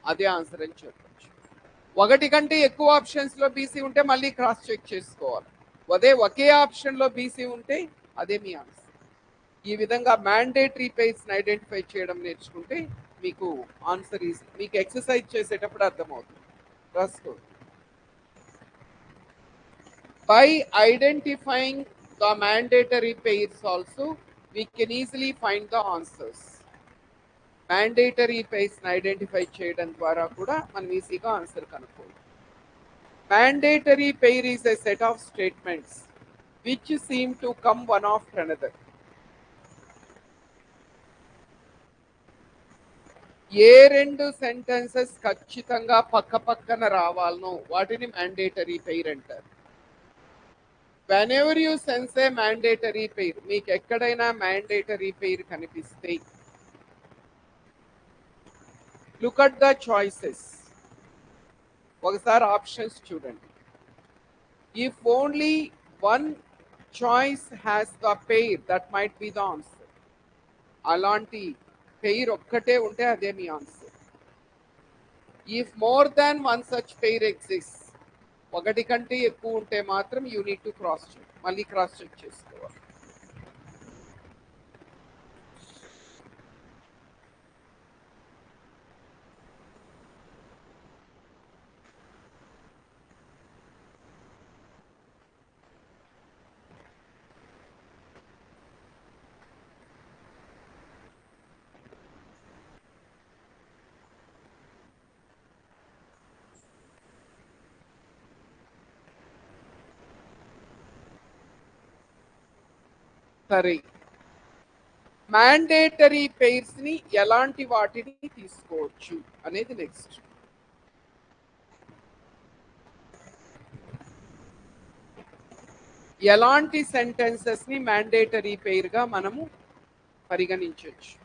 అదే ఆన్సర్ అని చెప్పచ్చు. ఒకటి కంటే ఎక్కువ ఆప్షన్స్లో బీసీ ఉంటే మళ్ళీ క్రాస్ చెక్ చేసుకోవాలి. ఒకే ఆప్షన్లో బీసీ ఉంటే అదే మీ ఆన్సర్. ఈ విధంగా మ్యాండేటరీ పెయిర్స్ని ఐడెంటిఫై చేయడం నేర్చుకుంటే మీకు ఆన్సర్ ఈజీ. మీకు ఎక్సర్సైజ్ చేసేటప్పుడు అర్థమవుతుంది. రాసుకోండి. By identifying the mandatory pairs also, we can easily find the answers. Mandatory pairs identify చేయడం ద్వారా కూడా మనం ఈజీగా ఆన్సర్ కనుక్కోవచ్చు. Mandatory pair is a set of statements which seem to come one after another. ఏ రెండు సెంటెన్సెస్ ఖచ్చితంగా పక్క పక్కన రావాలనో వాటిని మ్యాండేటరీ పెయిర్ అంటారు. whenever you sense a mandatory pair, మీకు ఎక్కడైనా మ్యాండేటరీ పెయిర్ కనిపిస్తే లుక్ అట్ ద చాయిసెస్. ఒకసారి ఆప్షన్స్ చూడండి. If only one choice has the pair that might be the answer. అలాంటి పెయిర్ ఒక్కటే ఉంటే అదే మీ answer. If more than one such pair exist, ఒకటి కంటే ఎక్కువ ఉంటే మాత్రం you need to cross check, మళ్ళీ క్రాస్ చెక్ చేసుకోవాలి. సరే, మ్యాండేటరీ పెయిర్స్ ని ఎలాంటి వాటిని తీసుకోవచ్చు అనేది నెక్స్ట్. ఎలాంటి సెంటెన్సెస్ ని మ్యాండేటరీ పెయిర్ గా మనము పరిగణించవచ్చు?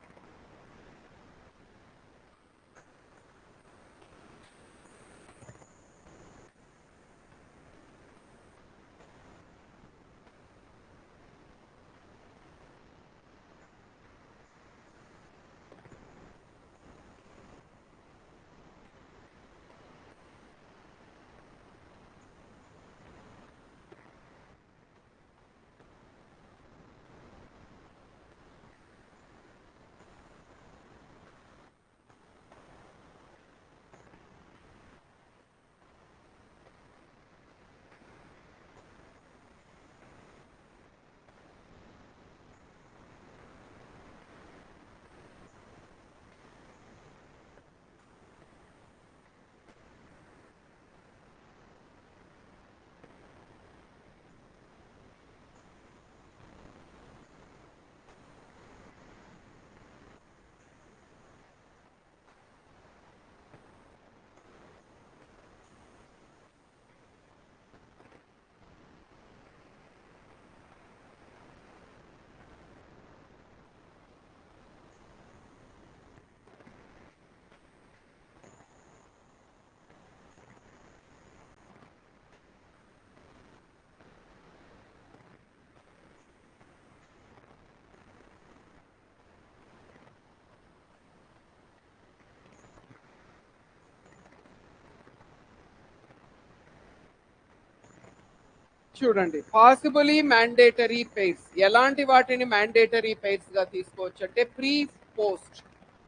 చూడండి, పాసిబులీ మ్యాండేటరీ పెయిర్స్ ఎలాంటి వాటిని మ్యాండేటరీ పెయిర్స్ గా తీసుకోవచ్చు అంటే ప్రీ పోస్ట్.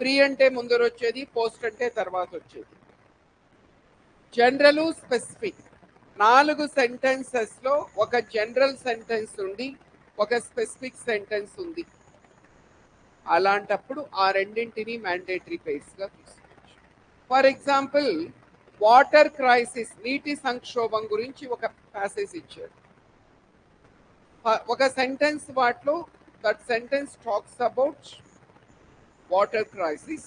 ప్రీ అంటే ముందర వచ్చేది, పోస్ట్ అంటే తర్వాత వచ్చేది. General, specific. 4 సెంటెన్సెస్ లో ఒక జనరల్ సెంటెన్స్ ఉండి ఒక స్పెసిఫిక్ సెంటెన్స్ ఉంది. అలాంటప్పుడు ఆ రెండింటిని మ్యాండేటరీ పెయిర్స్ గా తీసుకోవచ్చు. ఫర్ ఎగ్జాంపుల్, వాటర్ క్రైసిస్, నీటి సంక్షోభం గురించి ఒక ప్యాసేజ్ ఇచ్చాడు. ఒక సెంటెన్స్ వాటిలో that sentence talks about water crisis,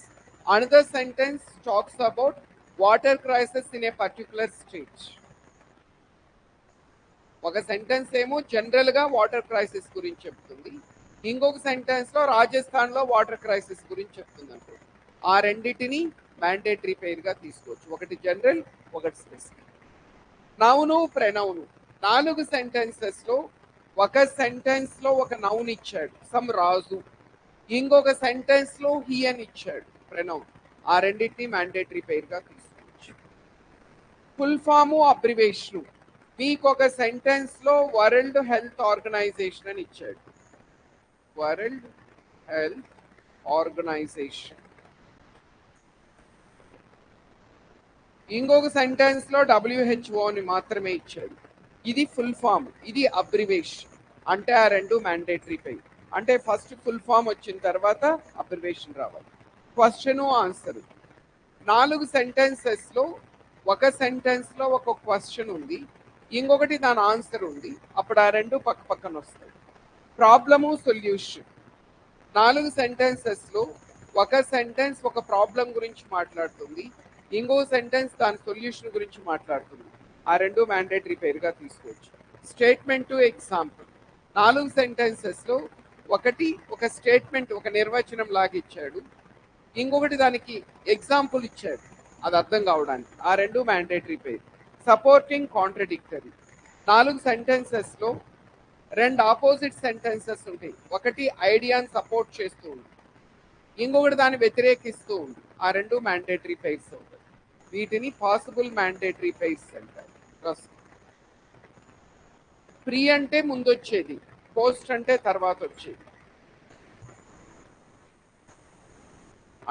another sentence talks about water crisis in a particular state. ఒక సెంటెన్స్ ఏమో జనరల్ గా వాటర్ క్రైసిస్ గురించి చెప్తుంది, ఇంకొక సెంటెన్స్ లో రాజస్థాన్ లో వాటర్ క్రైసిస్ గురించి చెప్తుంది అనుకో. ఆ రెండింటిని మ్యాండేటరీ పెయిర్ గా తీసుకోవచ్చు. ఒకటి జనరల్, ఒకటి స్పెసిఫిక్. నౌను, ప్రనౌను 4 సెంటెన్సెస్ లో ఒక సెంటెన్స్ లో ఒక నౌన్ ఇచ్చాడు, సమ్ రాజు. ఇంకొక సెంటెన్స్ లో హీ అని ఇచ్చాడు, ప్రనౌన్. ఆ రెండింటిని మ్యాండేటరీ పెయిర్ గా తీసుకోవచ్చు. Full form abbreviation. మీకు ఒక సెంటెన్స్ లో వరల్డ్ హెల్త్ ఆర్గనైజేషన్ అని ఇచ్చాడు, వరల్డ్ హెల్త్ ఆర్గనైజేషన్. ఇంకొక సెంటెన్స్ లో WHO అని మాత్రమే ఇచ్చాడు. ఇది ఫుల్ ఫామ్, ఇది అబ్రివేషన్. అంటే ఆ రెండు మ్యాండేటరీ పెయిర్. అంటే ఫస్ట్ ఫుల్ ఫామ్ వచ్చిన తర్వాత అబ్రివేషన్ రావాలి. Question answer. 4 సెంటెన్సెస్ లో ఒక సెంటెన్స్ లో ఒక క్వశ్చన్ ఉంది, ఇంకొకటి దాని ఆన్సర్ ఉంది. అప్పుడు ఆ రెండు పక్క పక్కన వస్తాయి. Problem solution. 4 సెంటెన్సెస్ లో ఒక సెంటెన్స్ ఒక ప్రాబ్లం గురించి మాట్లాడుతుంది, ఇంకో సెంటెన్స్ దాని సొల్యూషన్ గురించి మాట్లాడుతుంది. ఆ రెండు మ్యాండేటరీ పేరుగా తీసుకోవచ్చు. Statement to example. 4 సెంటెన్సెస్ లో ఒకటి ఒక స్టేట్మెంట్, ఒక నిర్వచనం లాగా ఇచ్చాడు, ఇంకొకటి దానికి ఎగ్జాంపుల్ ఇచ్చాడు అది అర్థం కావడానికి. ఆ రెండు మ్యాండేటరీ పేరు. Supporting, contradictory. 4 సెంటెన్సెస్ లో రెండు ఆపోజిట్ సెంటెన్సెస్ ఉంటాయి. ఒకటి ఐడియాని సపోర్ట్ చేస్తూ ఉంది, ఇంకొకటి దాన్ని వ్యతిరేకిస్తూ ఉంది. ఆ రెండు మ్యాండేటరీ పెయిర్స్ ఉంటాయి. వీటిని పాసిబుల్ మ్యాండేటరీ పెయిర్స్ అంటారు. ప్రీ అంటే ముందు వచ్చేది, పోస్ట్ అంటే తర్వాత వచ్చేది.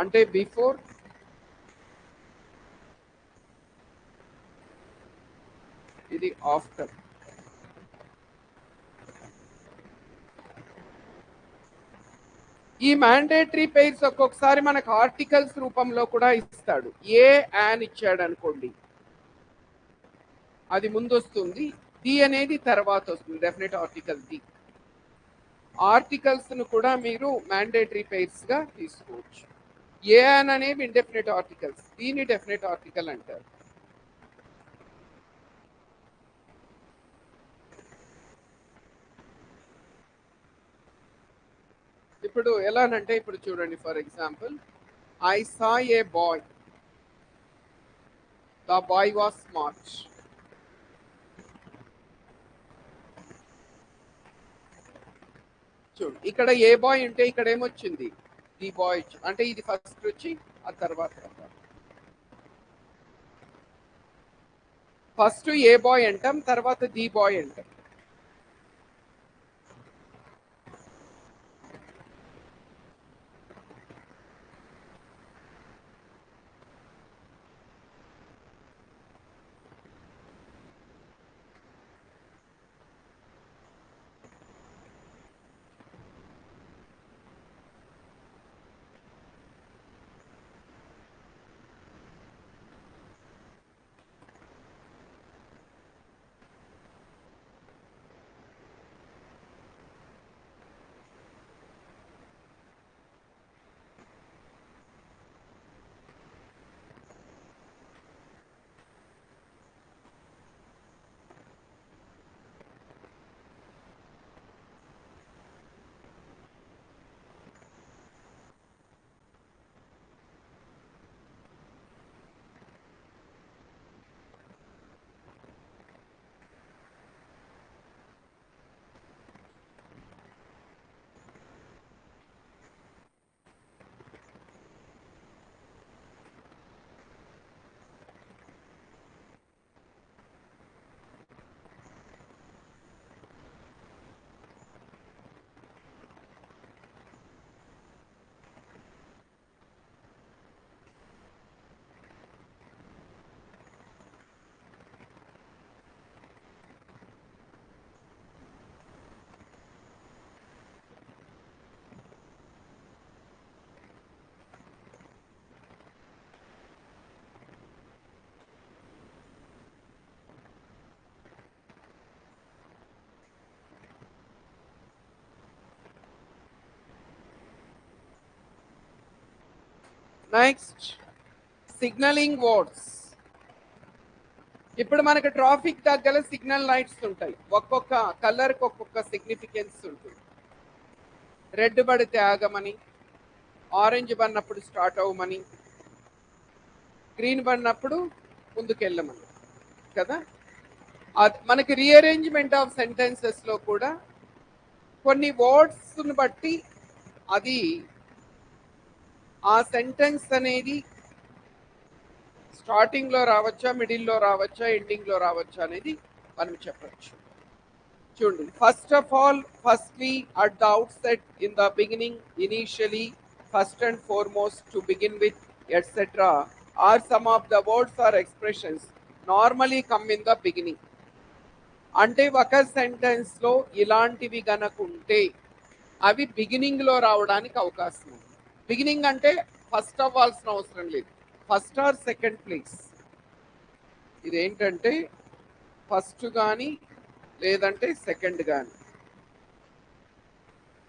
అంటే బిఫోర్, ఇది ఆఫ్టర్. ఈ మ్యాండేటరీ పెయిర్స్ ఒక్కొక్కసారి మనకు ఆర్టికల్స్ రూపంలో కూడా ఇస్తాడు. ఏ యాన్ ఇచ్చాడు అనుకోండి, అది ముందు వస్తుంది, ది అనేది తర్వాత వస్తుంది, డెఫినెట్ ఆర్టికల్ ది. ఆర్టికల్స్ ను కూడా మీరు మ్యాండేటరీ పెయిర్స్ గా తీసుకోవచ్చు. ఏ యాన్ అనేవి ఇండెఫినెట్ ఆర్టికల్స్, దీని డెఫినెట్ ఆర్టికల్ అంటారు. ఇప్పుడు ఎలానంటే, ఇప్పుడు చూడండి, for example, I saw a boy, the boy was smart. చూడు, ఇక్కడ ఏ బాయ్ ఉంటే ఇక్కడ ఏమొచ్చింది, ది బాయ్. అంటే ఇది ఫస్ట్ వచ్చి ఆ తర్వాత. ఫస్ట్ ఏ బాయ్ అంటాం, తర్వాత ది బాయ్ అంటాం. Next, signalling words. ఇప్పుడు మనకి ట్రాఫిక్ దగ్గర సిగ్నల్ లైట్స్ ఉంటాయి, ఒక్కొక్క కలర్కి ఒక్కొక్క సిగ్నిఫికెన్స్ ఉంటుంది. రెడ్ పడితే ఆగమని, ఆరెంజ్ పడినప్పుడు స్టార్ట్ అవ్వమని, గ్రీన్ పడినప్పుడు ముందుకెళ్ళమని కదా. మనకి రీఅరేంజ్మెంట్ ఆఫ్ సెంటెన్సెస్ లో కూడా కొన్ని వర్డ్స్ని బట్టి అది ఆ సెంటెన్స్ అనేది స్టార్టింగ్లో రావచ్చా, మిడిల్లో రావచ్చా, ఎండింగ్లో రావచ్చా అనేది మనం చెప్పచ్చు. చూడండి, first of all, firstly, at the outset, in the beginning, initially, first and foremost, to begin with, etcetera are some of the words or expressions normally come in the beginning. అంటే ఒక సెంటెన్స్లో ఇలాంటివి గనకుంటే అవి బిగినింగ్లో రావడానికి అవకాశం ఉంది. బిగినింగ్ అంటే first అవ్వాల్సిన అవసరం లేదు, ఫస్ట్ ఆర్ సెకండ్ ప్లేస్. ఇదేంటంటే ఫస్ట్ కానీ లేదంటే సెకండ్ కానీ,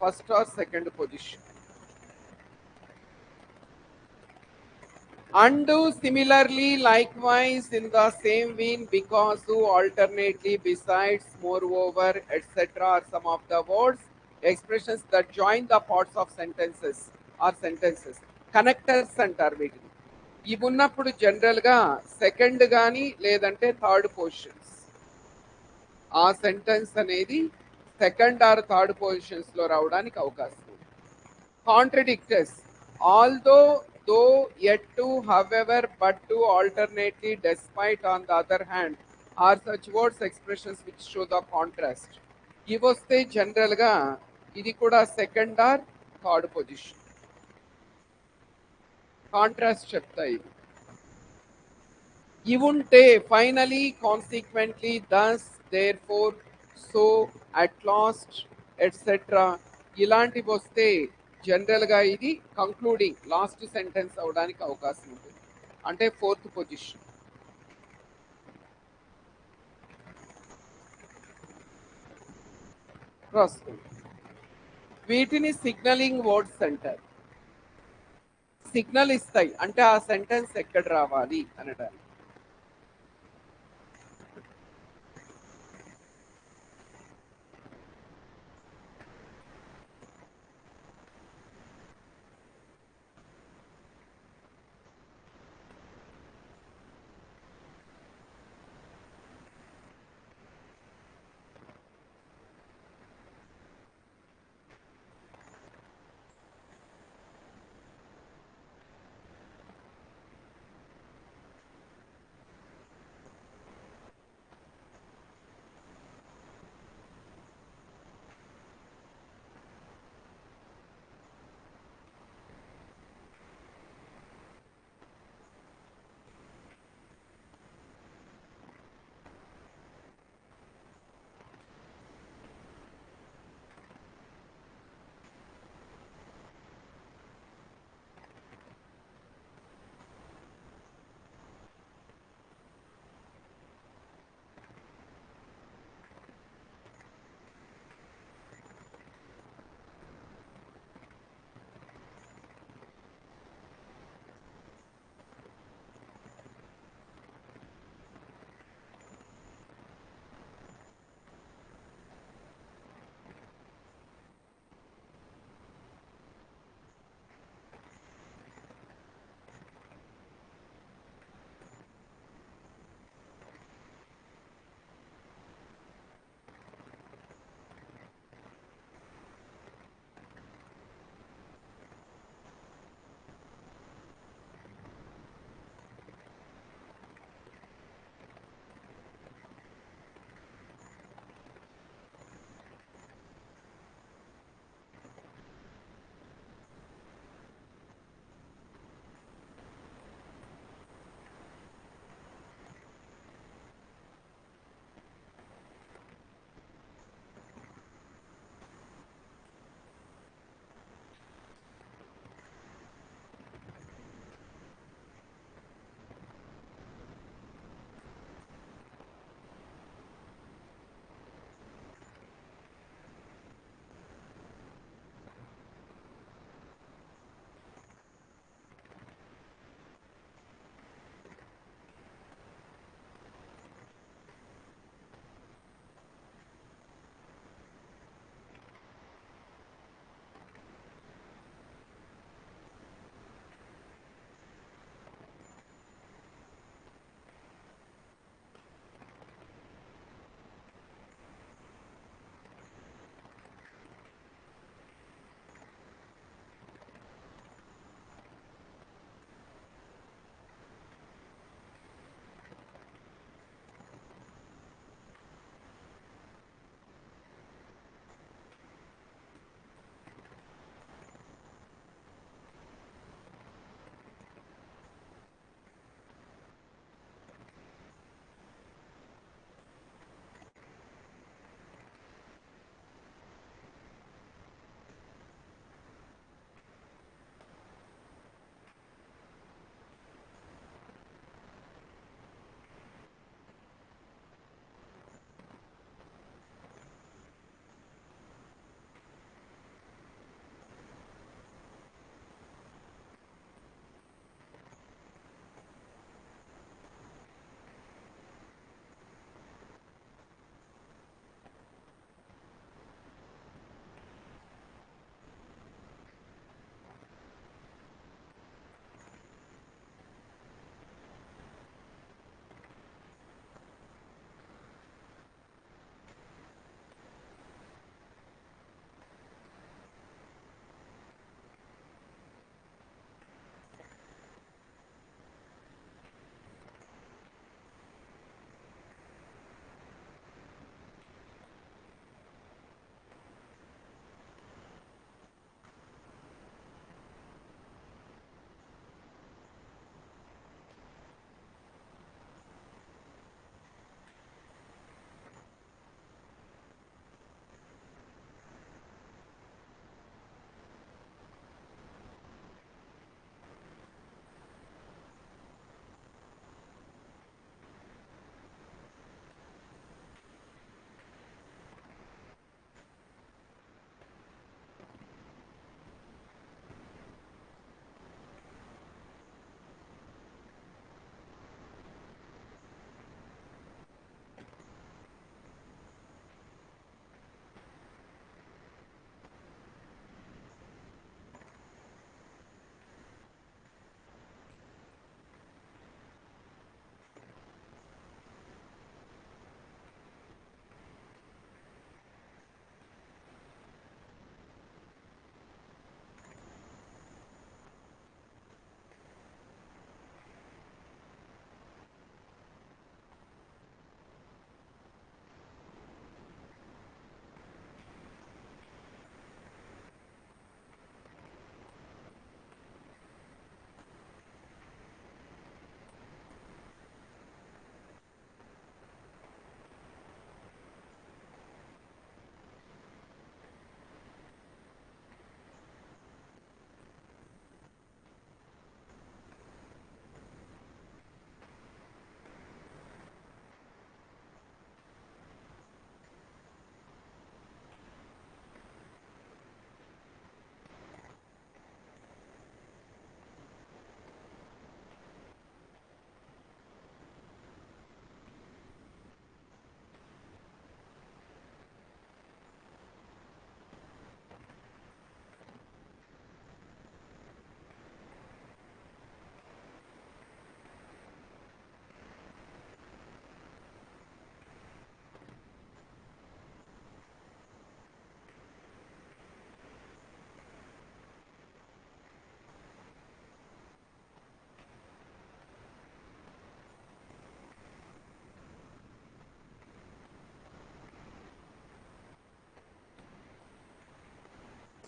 first or second position. And similarly, likewise, in the same vein, because, alternately, besides, moreover, etc. are some of the words, expressions that join the parts of sentences or sentences. Connectors అంటారు వీటిని. ఇవి ఉన్నప్పుడు జనరల్గా second కానీ లేదంటే third positions, ఆ sentence అనేది second or third పొజిషన్స్లో రావడానికి అవకాశం ఉంది. కాంట్రడిక్టర్స్, although, though, yet to, however, but to, alternately, despite, on the other hand, are such words, expressions which show the contrast. ఇవి వస్తే జనరల్గా ఇది కూడా second or third position, contrast చెప్తాయి. ఇవి ఉంటే finally, consequently, thus, therefore, so, at last, etcetera ఇలాంటివి వస్తే జనరల్గా ఇది కంక్లూడింగ్ లాస్ట్ సెంటెన్స్ అవడానికి అవకాశం ఉంటుంది, అంటే ఫోర్త్ పొజిషన్. వీటిని సిగ్నలింగ్ వర్డ్స్ అంటారు. సిగ్నల్ ఇస్తాయి, అంటే ఆ సెంటెన్స్ ఎక్కడ రావాలి అనడానికి.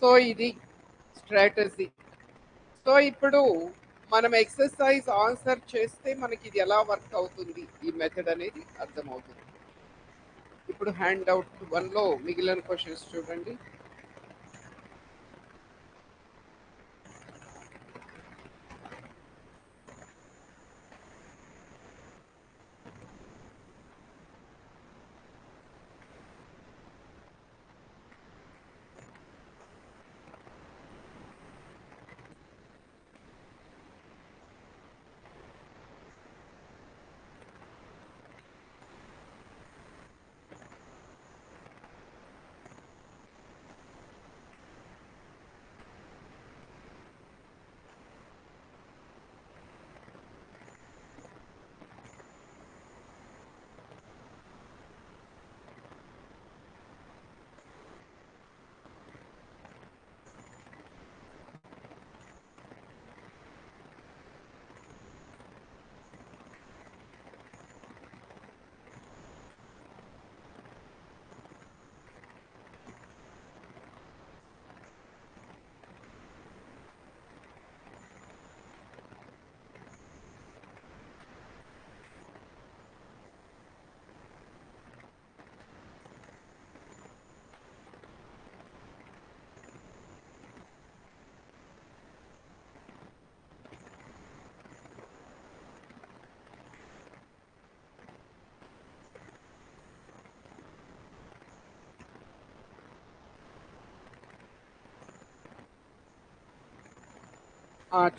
సో ఇది స్ట్రాటజీ. సో ఇప్పుడు మనం ఎక్సర్సైజ్ ఆన్సర్ చేస్తే మనకి ఇది ఎలా వర్క్ అవుతుంది ఈ మెథడ్ అనేది అర్థమవుతుంది. ఇప్పుడు హ్యాండ్ అవుట్ 1లో మిగిలిన క్వశ్చన్స్ చూడండి.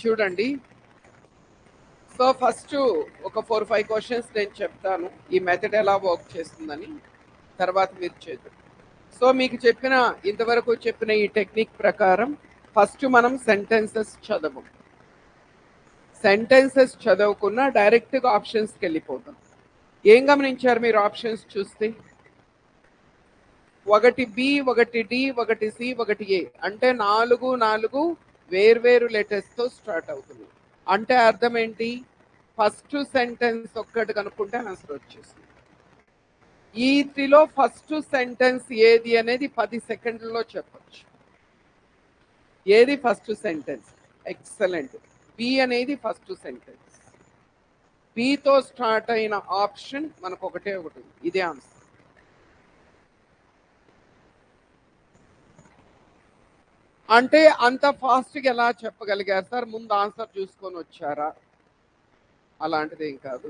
చూడండి. సో ఫస్ట్ ఒక 4-5 క్వశ్చన్స్ నేను చెప్తాను ఈ మెథడ్ ఎలా వర్క్ చేస్తుందని, తర్వాత మీరు చేద్దాం. సో మీకు చెప్పిన ఇంతవరకు చెప్పిన ఈ టెక్నిక్ ప్రకారం ఫస్ట్ మనం సెంటెన్సెస్ చదవం. సెంటెన్సెస్ చదవకుండా డైరెక్ట్గా ఆప్షన్స్కి వెళ్ళిపోతాం. ఏం గమనించారు మీరు ఆప్షన్స్ చూస్తే? ఒకటి బి, ఒకటి డి, ఒకటి సి, ఒకటి ఏ, అంటే 4 వేర్వేరు లెటర్స్తో స్టార్ట్ అవుతుంది. అంటే అర్థం ఏంటి? ఫస్ట్ సెంటెన్స్ ఒక్కటి కనుక్కుంటే ఆన్సర్ వచ్చేస్తుంది. ఈ 3లో ఫస్ట్ సెంటెన్స్ ఏది అనేది 10 సెకండ్లలో చెప్పచ్చు. ఏది ఫస్ట్ సెంటెన్స్? ఎక్సలెంట్. బి అనేది ఫస్ట్ సెంటెన్స్. బితో స్టార్ట్ అయిన ఆప్షన్ మనకు ఒకటే ఒకటి, ఇదే ఆన్సర్. అంటే అంత ఫాస్ట్గా ఎలా చెప్పగలిగారు సార్? ముందు ఆన్సర్ చూసుకొని వచ్చారా? అలాంటిది ఏం కాదు.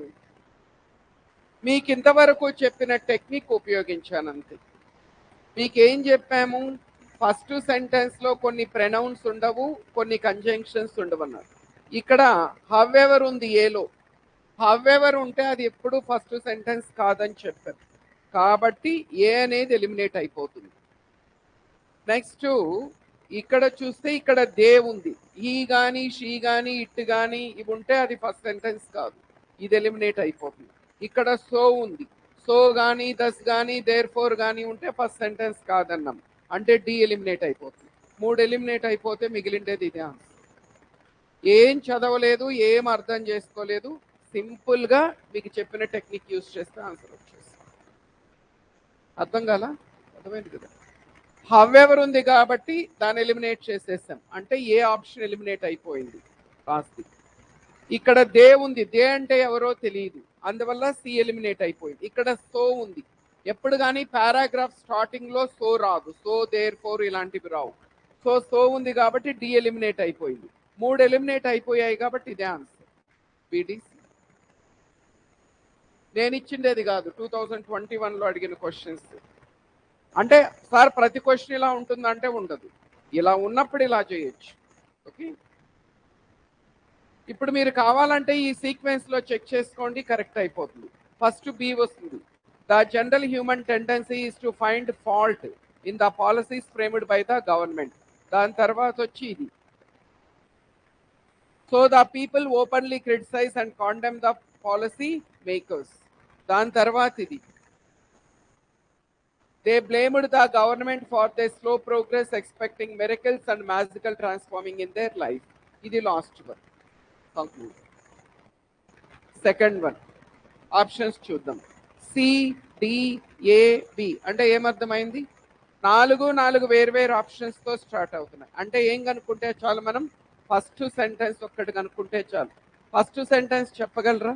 మీకు ఇంతవరకు చెప్పిన టెక్నిక్ ఉపయోగించాను అంతే. మీకేం చెప్పాము? ఫస్ట్ సెంటెన్స్లో కొన్ని ప్రొనౌన్స్ ఉండవు, కొన్ని కంజంక్షన్స్ ఉండవన్నారు. ఇక్కడ హౌఎవర్ ఉంది ఏలో. హౌఎవర్ ఉంటే అది ఎప్పుడు ఫస్ట్ సెంటెన్స్ కాదని చెప్పారు. కాబట్టి ఏ అనేది ఎలిమినేట్ అయిపోతుంది. నెక్స్ట్ ఇక్కడ చూస్తే ఇక్కడ దే ఉంది. హీ కానీ, షీ కానీ, ఇట్ కానీ ఇవి ఉంటే అది ఫస్ట్ సెంటెన్స్ కాదు, ఇది ఎలిమినేట్ అయిపోతుంది. ఇక్కడ సో ఉంది. సో కానీ, దస్ కానీ, దేర్ ఫోర్ కానీ ఉంటే ఫస్ట్ సెంటెన్స్ కాదన్నాం, అంటే డి ఎలిమినేట్ అయిపోతుంది. 3 ఎలిమినేట్ అయిపోతే మిగిలిండేది ఇదే ఆన్సర్. ఏం చదవలేదు, ఏం అర్థం చేసుకోలేదు, సింపుల్గా మీకు చెప్పిన టెక్నిక్ యూజ్ చేస్తే ఆన్సర్ వచ్చేస్తుంది. అర్థం కాలా? అర్థమైంది కదా? హౌఎవర్ ఉంది కాబట్టి దాన్ని ఎలిమినేట్ చేసేసాం, అంటే ఏ ఆప్షన్ ఎలిమినేట్ అయిపోయింది రాసి. ఇక్కడ దే ఉంది, దే అంటే ఎవరో తెలియదు, అందువల్ల సి ఎలిమినేట్ అయిపోయింది. ఇక్కడ సో ఉంది. ఎప్పుడు కానీ పారాగ్రాఫ్ స్టార్టింగ్లో సో రాదు, సో దేర్ ఫోర్ ఇలాంటివి రావు. సో ఉంది కాబట్టి డి ఎలిమినేట్ అయిపోయింది. 3 ఎలిమినేట్ అయిపోయాయి కాబట్టి ఇదే ఆన్సర్, బీడీసీ. నేను ఇచ్చిండేది కాదు, 2021లో అడిగిన క్వశ్చన్స్. అంటే సార్ ప్రతి క్వశ్చన్ ఇలా ఉంటుందంటే ఉండదు, ఇలా ఉన్నప్పుడు ఇలా చేయొచ్చు. ఓకే, ఇప్పుడు మీరు కావాలంటే ఈ సీక్వెన్స్లో చెక్ చేసుకోండి, కరెక్ట్ అయిపోతుంది. ఫస్ట్ బి వస్తుంది. The general human tendency is to find fault in the policies framed by the government. దాని తర్వాత వచ్చి ఇది. So the people openly criticise and condemn the policy makers. దాని తర్వాత ఇది. They blamed the government for their slow progress, expecting miracles and magical transforming in their life. This is last one. Conclude. Second one. Options చూద్దాం. C, D, A, B. అంటే ఏమర్థమైంది? నాలుగు వేరు options తో start అవుతున్నాయి. అంటే ఏం కనుక్కుంటే చాలు, మనం ఫస్ట్ సెంటెన్స్ ఒక్కటి కనుక్కుంటే చాలు. ఫస్ట్ సెంటెన్స్ చెప్పగలరా?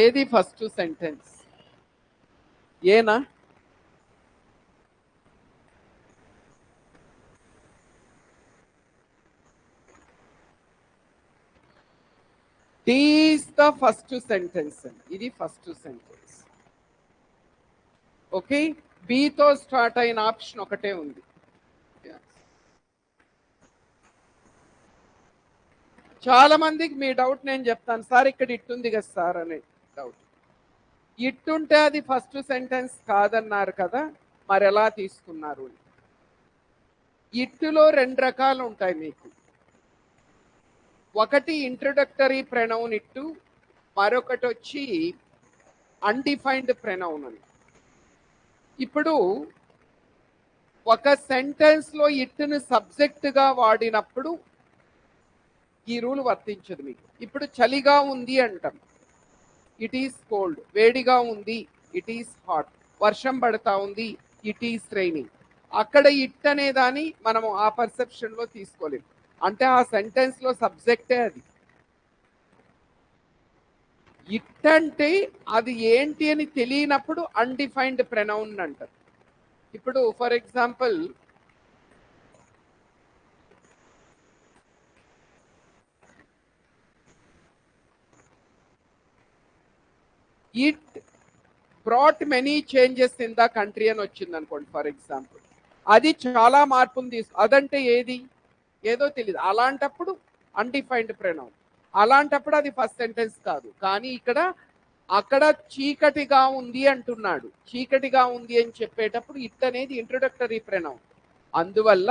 ఏది ఫస్ట్ సెంటెన్స్? ఏనా? D is the first sentence. ఇది ఫస్ట్ సెంటెన్స్. ఓకే, బితో స్టార్ట్ అయిన ఆప్షన్ ఒకటే ఉంది. చాలా మందికి మీ డౌట్ నేను చెప్తాను సార్, ఇక్కడ ఇట్టుంది కదా సార్ అనే డౌట్. ఇట్టుంటే అది ఫస్ట్ సెంటెన్స్ కాదన్నారు కదా, మరి ఎలా తీసుకున్నారు? ఇట్టులో రెండు రకాలు ఉంటాయి మీకు. ఒకటి ఇంట్రొడక్టరీ ప్రొనౌన్ ఇట్టు, మరొకటి వచ్చి అన్డిఫైన్డ్ ప్రొనౌన్ అని. ఇప్పుడు ఒక సెంటెన్స్ లో ఇట్టును సబ్జెక్ట్ గా వాడినప్పుడు ఈ రూల్ వర్తించదు మీకు. ఇప్పుడు చలిగా ఉంది అంటాం, ఇట్ ఈస్ కోల్డ్. వేడిగా ఉంది, ఇట్ ఈస్ హాట్. వర్షం పడతా ఉంది, ఇట్ ఈస్ రైనింగ్. అక్కడ ఇట్ అనే దాన్ని మనము ఆ పర్సెప్షన్ లో తీసుకోలేము. అంటే ఆ సెంటెన్స్ లో సబ్జెక్టే అది. ఇట్ అంటే అది ఏంటి అని తెలియనప్పుడు అన్డిఫైన్డ్ ప్రొనౌన్ అంటారు. ఇప్పుడు for example, it brought many changes in the country అని వచ్చింది అనుకోండి ఫర్ ఎగ్జాంపుల్. అది చాలా మార్పుని అదంటే ఏది? ఏదో తెలియదు. అలాంటప్పుడు అన్డిఫైన్డ్ ప్రొనౌన్. అలాంటప్పుడు అది ఫస్ట్ సెంటెన్స్ కాదు. కానీ ఇక్కడ అక్కడ చీకటిగా ఉంది అంటున్నాడు. చీకటిగా ఉంది అని చెప్పేటప్పుడు ఇట్ అనేది ఇంట్రొడక్టరీ ప్రొనౌన్. అందువల్ల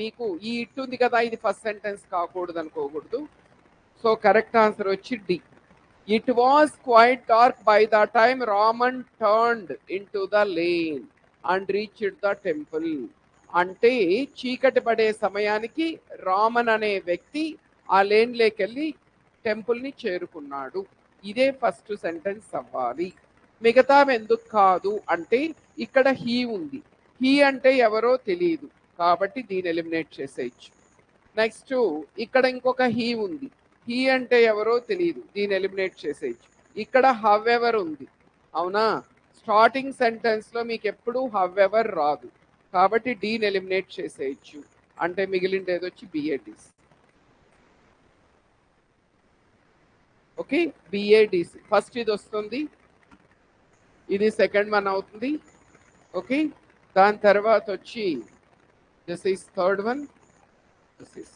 మీకు ఈ ఇట్ ఉంది కదా, ఇది ఫస్ట్ సెంటెన్స్ కాకూడదు అనుకోకూడదు. సో కరెక్ట్ ఆన్సర్ వచ్చి D. It was quite dark by the time Raman turned in to the lane and reached the temple. అంటే చీకటి పడే సమయానికి రామన్ అనే వ్యక్తి ఆ లేన్ లేకెళ్ళి టెంపుల్ ని చేరుకున్నాడు. ఇదే ఫస్ట్ సెంటెన్స్ అవ్వాలి. మిగతా ఎందుకు కాదు అంటే ఇక్కడ హీ ఉంది. హీ అంటే ఎవరో తెలియదు కాబట్టి దీన్ని ఎలిమినేట్ చేసేయచ్చు. నెక్స్ట్ ఇక్కడ ఇంకొక హీ ఉంది. హీ అంటే ఎవరో తెలియదు, దీన్ని ఎలిమినేట్ చేసేయచ్చు. ఇక్కడ హవ్ ఎవర్ ఉంది, అవునా? స్టార్టింగ్ సెంటెన్స్ లో మీకు ఎప్పుడు హవ్ ఎవర్ రాదు కాబట్టి డీని ఎలిమినేట్ చేసేయచ్చు. అంటే మిగిలిండేది వచ్చి బిఏడిసి. ఓకే, బిఏడిసి ఫస్ట్ ఇది వస్తుంది, ఇది సెకండ్ వన్ అవుతుంది. ఓకే, దాని తర్వాత వచ్చి this is third one, this is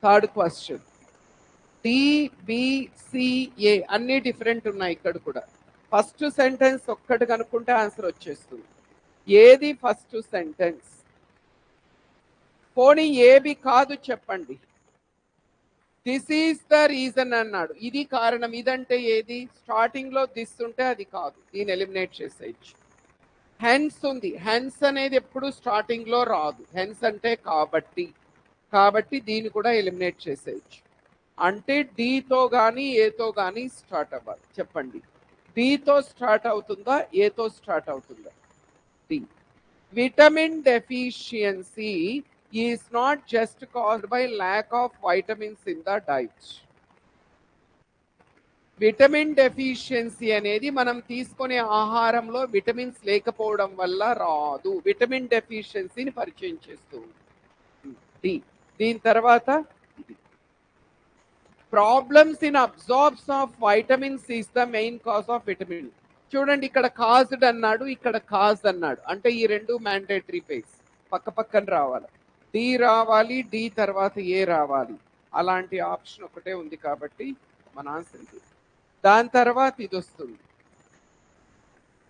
third question. DBCA అన్ని డిఫరెంట్ ఉన్నాయి ఇక్కడ కూడా. ఫస్ట్ సెంటెన్స్ ఒక్కటి కనుక్కుంటే ఆన్సర్ వచ్చేస్తుంది. ఏది ఫస్ట్ సెంటెన్స్? పోనీ ఏబి కాదు చెప్పండి. దిస్ ఈస్ ద రీజన్ అన్నాడు, ఇది కారణం. ఇదంటే ఏది? స్టార్టింగ్ లో దిస్ ఉంటే అది కాదు, దీన్ని ఎలిమినేట్ చేసేయచ్చు. హెన్స్ ఉంది, హెన్స్ అనేది ఎప్పుడు స్టార్టింగ్ లో రాదు. హెన్స్ అంటే కాబట్టి దీన్ని కూడా ఎలిమినేట్ చేసేయచ్చు. అంటే డితో కానీ ఏతో కానీ స్టార్ట్ అవ్వాలి. చెప్పండి, డితో స్టార్ట్ అవుతుందా ఏతో స్టార్ట్ అవుతుందా? D. Vitamin deficiency is not just caused by lack of vitamins in the diet. Vitamin deficiency అనేది మనం తీసుకునే ఆహారంలో విటమిన్స్ లేకపోవడం వల్ల రాదు. విటమిన్ డెఫిషియన్సీని పరిచయం చేస్తూ డి. దీని తర్వాత problems in absorbs of vitamins is the main cause of vitamin. చూడండి, ఇక్కడ కాజ్డ్ అన్నాడు, ఇక్కడ కాజ్ అన్నాడు. అంటే ఈ రెండు మ్యాండేటరీ పేస్ పక్క పక్కన రావాలి. డి రావాలి, డి తర్వాత ఏ రావాలి. అలాంటి ఆప్షన్ ఒకటే ఉంది కాబట్టి మన ఆన్సర్ ఇది. దాని తర్వాత ఇది వస్తుంది,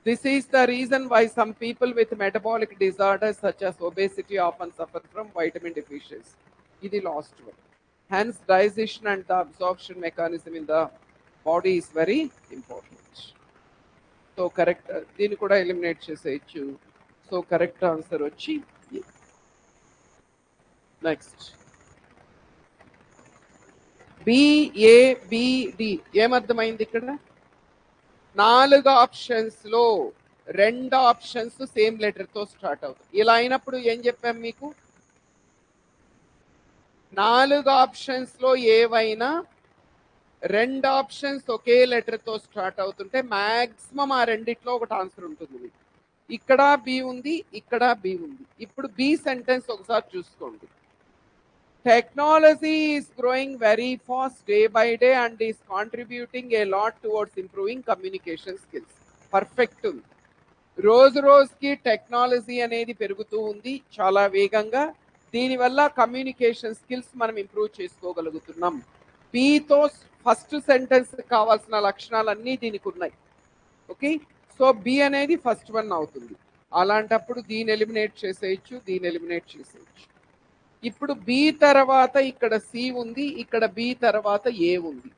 this is the reason why some people with metabolic disorders such as obesity often suffer from vitamin deficiency. ఇది last one. Hence digestion and the absorption mechanism in the body is very important. So correct, దీన్ని కూడా eliminate చేసేయచ్చు. So correct answer వచ్చి next బిఏబిడి ఏమర్థమైంది? ఇక్కడ 4 options లో 2 options same letter తో start అవుతాయి. ఇలా అయినప్పుడు ఏం చెప్పాం మీకు? 4 ఆప్షన్స్ లో ఏవైనా 2 ఆప్షన్స్ ఒకే లెటర్ తో స్టార్ట్ అవుతుంటే మాక్సిమం ఆ రెండిట్లో ఒకటి ఆన్సర్ ఉంటుంది మీకు. ఇక్కడ బి ఉంది, ఇక్కడ బి ఉంది. ఇప్పుడు బి సెంటెన్స్ ఒకసారి చూసుకోండి. Technology is growing very fast day by day and is contributing a lot towards improving communication skills. Perfect. రోజు రోజుకి టెక్నాలజీ అనేది పెరుగుతూ ఉంది చాలా వేగంగా. దీనివల్ల కమ్యూనికేషన్ స్కిల్స్ మనం ఇంప్రూవ్ చేసుకోగలుగుతున్నాం. బితో ఫస్ట్ సెంటెన్స్ కావాల్సిన లక్షణాలన్నీ దీనికి ఉన్నాయి. ఓకే, సో బి అనేది ఫస్ట్ వన్ అవుతుంది. అలాంటప్పుడు దీన్ని ఎలిమినేట్ చేసేయచ్చు, దీన్ని ఎలిమినేట్ చేసేయచ్చు. ఇప్పుడు బి తర్వాత ఇక్కడ సి ఉంది, ఇక్కడ బి తర్వాత ఏ ఉంది.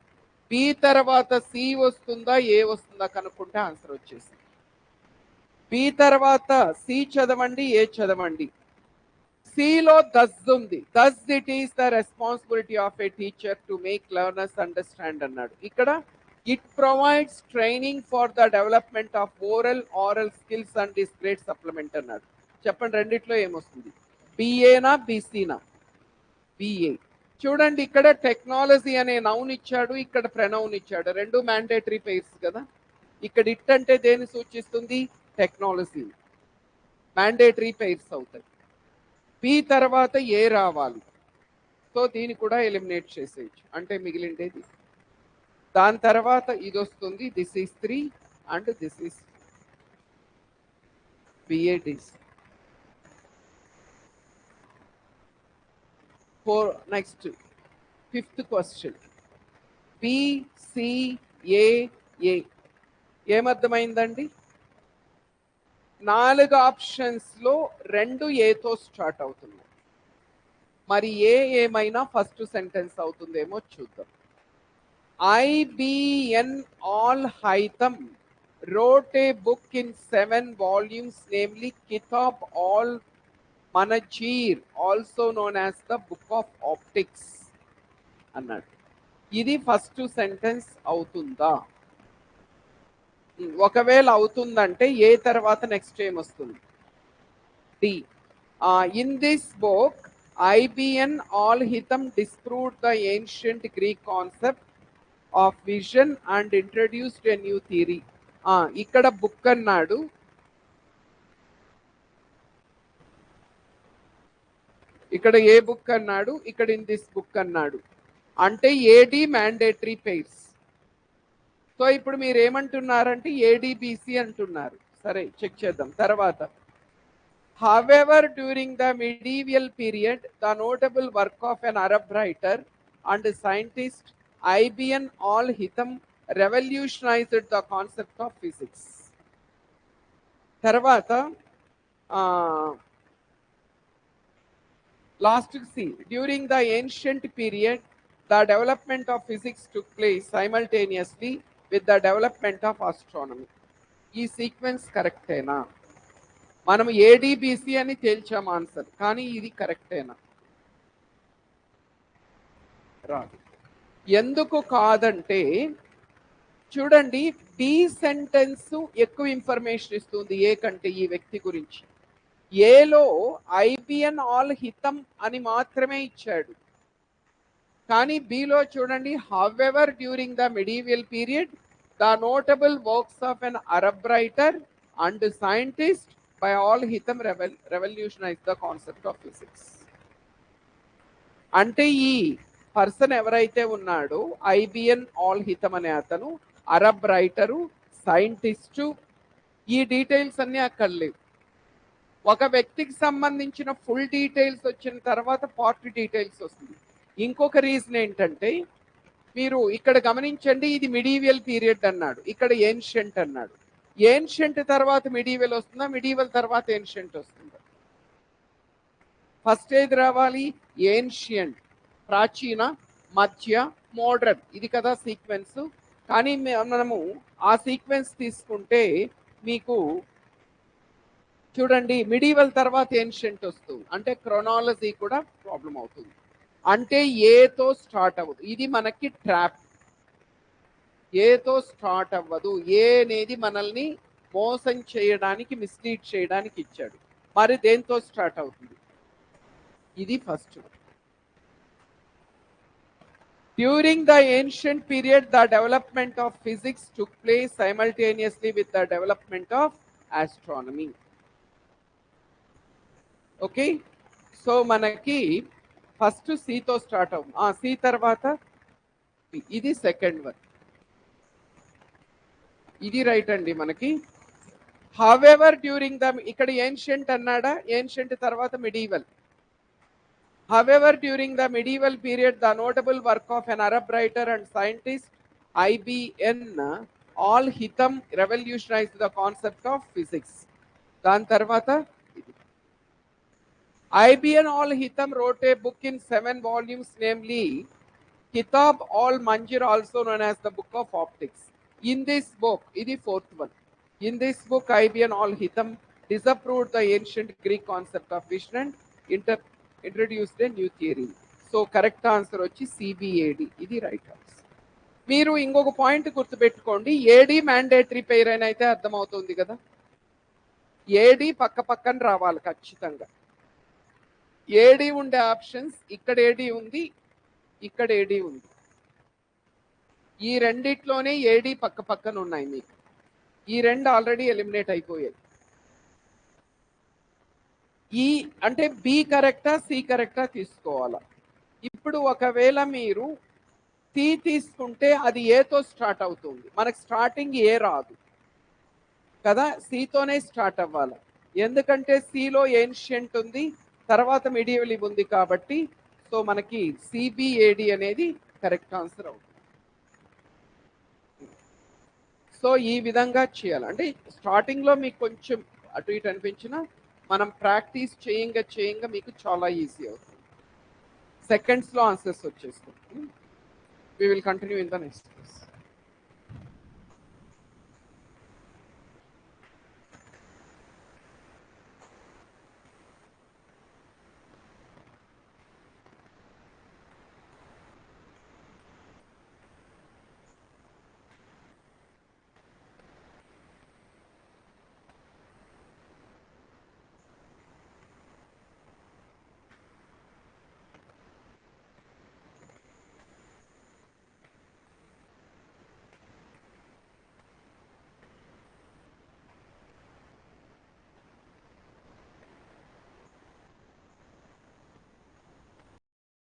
బి తర్వాత సి వస్తుందా ఏ వస్తుందా కనుక్కుంటే ఆన్సర్ వచ్చేసింది. బి తర్వాత సి చదవండి, ఏ చదవండి. సిలో దస్ ఉంది. Thus it is the responsibility of a teacher to make learners understand అన్నాడు. ఇక్కడ it provides training for the development of aural skills and is great supplement అన్నాడు. చెప్పండి, రెండిట్లో ఏమొస్తుంది? బిఏనా బిసినా? బిఏ. చూడండి, ఇక్కడ టెక్నాలజీ అనే నౌన్ ఇచ్చాడు, ఇక్కడ ప్రనౌన్ ఇచ్చాడు. రెండు మ్యాండేటరీ పెయిర్స్ కదా. ఇక్కడ ఇట్ అంటే దేని సూచిస్తుంది? టెక్నాలజీ. మ్యాండేటరీ పెయిర్స్ అవుతాయి. బి తర్వాత ఏ రావాలి, సో దీన్ని కూడా ఎలిమినేట్ చేసేయచ్చు. అంటే మిగిలిండేది దాని తర్వాత ఇది వస్తుంది. This is 3 and this is B A D C. Next 5th question. B C A A ఏమర్థమైందండి? 4 ఆప్షన్స్ లో 2 ఏతో స్టార్ట్ అవుతుంది. మరి ఏమైనా ఫస్ట్ సెంటెన్స్ అవుతుందేమో చూద్దాం. IBN Al Haytham wrote a book in 7 volumes, namely Kitab Al Manajir, also known as the Book of Optics అన్నాడు. ఇది ఫస్ట్ సెంటెన్స్ అవుతుందా? ఒకవేళ అవుతుందంటే ఏ తర్వాత నెక్స్ట్ ఏం వస్తుంది? D. In this book IBN Al Haytham disproved the ancient Greek concept of vision and introduced a new theory. ఇక్కడ book అన్నాడు, ఇక్కడ ఏ బుక్ అన్నాడు, ఇక్కడ ఇన్ దిస్ బుక్ అన్నాడు. అంటే ఏడి మ్యాండేటరీ పెయిర్స్. సో ఇప్పుడు మీరు ఏమంటున్నారంటే ఏడిబిసి అంటున్నారు. సరే, చెక్ చేద్దాం తర్వాత. However, during the medieval period, the notable work of an Arab writer and scientist IBN Al Haytham revolutionized the concept of physics. తర్వాత last C. During the ancient period the development of physics took place simultaneously with the development of astronomy. ఈ sequence కరెక్టేనా? మనం ADBC అని తేల్చాం answer, కానీ ఇది కరెక్టేనా? రాదు. ఎందుకు కాదంటే చూడండి, డి సెంటెన్స్ ఎక్కువ ఇన్ఫర్మేషన్ ఇస్తుంది ఏ కంటే ఈ వ్యక్తి గురించి. ఏలో IBN Al Haytham అని మాత్రమే ఇచ్చాడు, కానీ బిలో చూడండి however during the medieval period the notable works of an Arab writer and scientist by Al Haytham revolutionize the concept of physics. అంటే ఈ పర్సన్ ఎవరైతే ఉన్నాడో IBN Al Haytham అనే అతను అరబ్ రైటరు, సైంటిస్టు. ఈ డీటెయిల్స్ అన్నీ అక్కడ లేవు. ఒక వ్యక్తికి సంబంధించిన ఫుల్ డీటెయిల్స్ వచ్చిన తర్వాత పార్ట్ డీటెయిల్స్ వస్తుంది. ఇంకొక రీజన్ ఏంటంటే మీరు ఇక్కడ గమనించండి, ఇది మిడీవియల్ పీరియడ్ అన్నాడు, ఇక్కడ ఏన్షియంట్ అన్నాడు. ఏన్షియంట్ తర్వాత మిడీవియల్ వస్తుందా, మిడీవియల్ తర్వాత ఏన్షియంట్ వస్తుందా? ఫస్ట్ ఏది రావాలి? ఏన్షియంట్, ప్రాచీన, మధ్య, మోడర్న్. ఇది కదా సీక్వెన్స్. కానీ మనము ఆ సీక్వెన్స్ తీసుకుంటే మీకు చూడండి, మిడివల్ తర్వాత ఏన్షియంట్ వస్తుంది అంటే క్రొనాలజీ కూడా ప్రాబ్లం అవుతుంది. అంటే ఏతో స్టార్ట్ అవ్వదు, ఇది మనకి ట్రాప్. ఏతో స్టార్ట్ అవ్వదు. ఏ అనేది మనల్ని మోసం చేయడానికి, మిస్లీడ్ చేయడానికి ఇచ్చాడు. మరి దేంతో స్టార్ట్ అవుతుంది? ఇది first. During the ancient period the development of physics took place simultaneously with the development of astronomy. Okay, so మనకి ఫస్ట్ సితో స్టార్ట్ అవుతుంది. సి తర్వాత ఇది సెకండ్ వన్, ఇది రైట్ అండి మనకి. హవెవర్ డ్యూరింగ్ ద, ఇక్కడ ఏన్షియంట్ అన్నాడా, ఏన్షియంట్ తర్వాత medieval. However, during the medieval period, the notable work of an Arab writer and scientist, IBN al-Hitham, revolutionized the concept of physics. Dan tarvata IBN al-Hitham wrote a book in 7 volumes, namely Kitab al-Manjir, also known as the Book of Optics. In this book, ఇది fourth one. In this book, IBN al-Hitham disapproved the ancient Greek concept of vision and introduced a new theory. So correct answer వచ్చి CBAD, ఇది right answer. మీరు ఇంకొక point గుర్తుపెట్టుకోండి, AD mandatory pair అని అయితే అర్థమవుతుంది కదా. ఏడి పక్క పక్కన రావాలి ఖచ్చితంగా. ఏడి ఉండే ఆప్షన్స్, ఇక్కడ ఏడి ఉంది, ఇక్కడ ఏడి ఉంది. ఈ రెండిట్లోనే ఏడి పక్క పక్కన ఉన్నాయి మీకు. ఈ రెండు ఆల్రెడీ ఎలిమినేట్ అయిపోయాయి. ఈ అంటే బి కరెక్టా సి కరెక్టా తీసుకోవాలా. ఇప్పుడు ఒకవేళ మీరు సి తీసుకుంటే అది ఏతో స్టార్ట్ అవుతుంది, మనకు స్టార్టింగ్ ఏ రాదు కదా, సితోనే స్టార్ట్ అవ్వాలి. ఎందుకంటే సిలో ఏన్షియంట్ ఉంది, తర్వాత మిడివల్ ఉంది కాబట్టి. సో మనకి సిబిఏడి అనేది కరెక్ట్ ఆన్సర్ అవుతుంది. సో ఈ విధంగా చేయాలి. అంటే స్టార్టింగ్లో మీకు కొంచెం అటు ఇటు అనిపించినా మనం ప్రాక్టీస్ చేయంగా మీకు చాలా ఈజీ అవుతుంది. సెకండ్స్లో ఆన్సర్స్ వచ్చేస్తుంది. We will continue in the next class.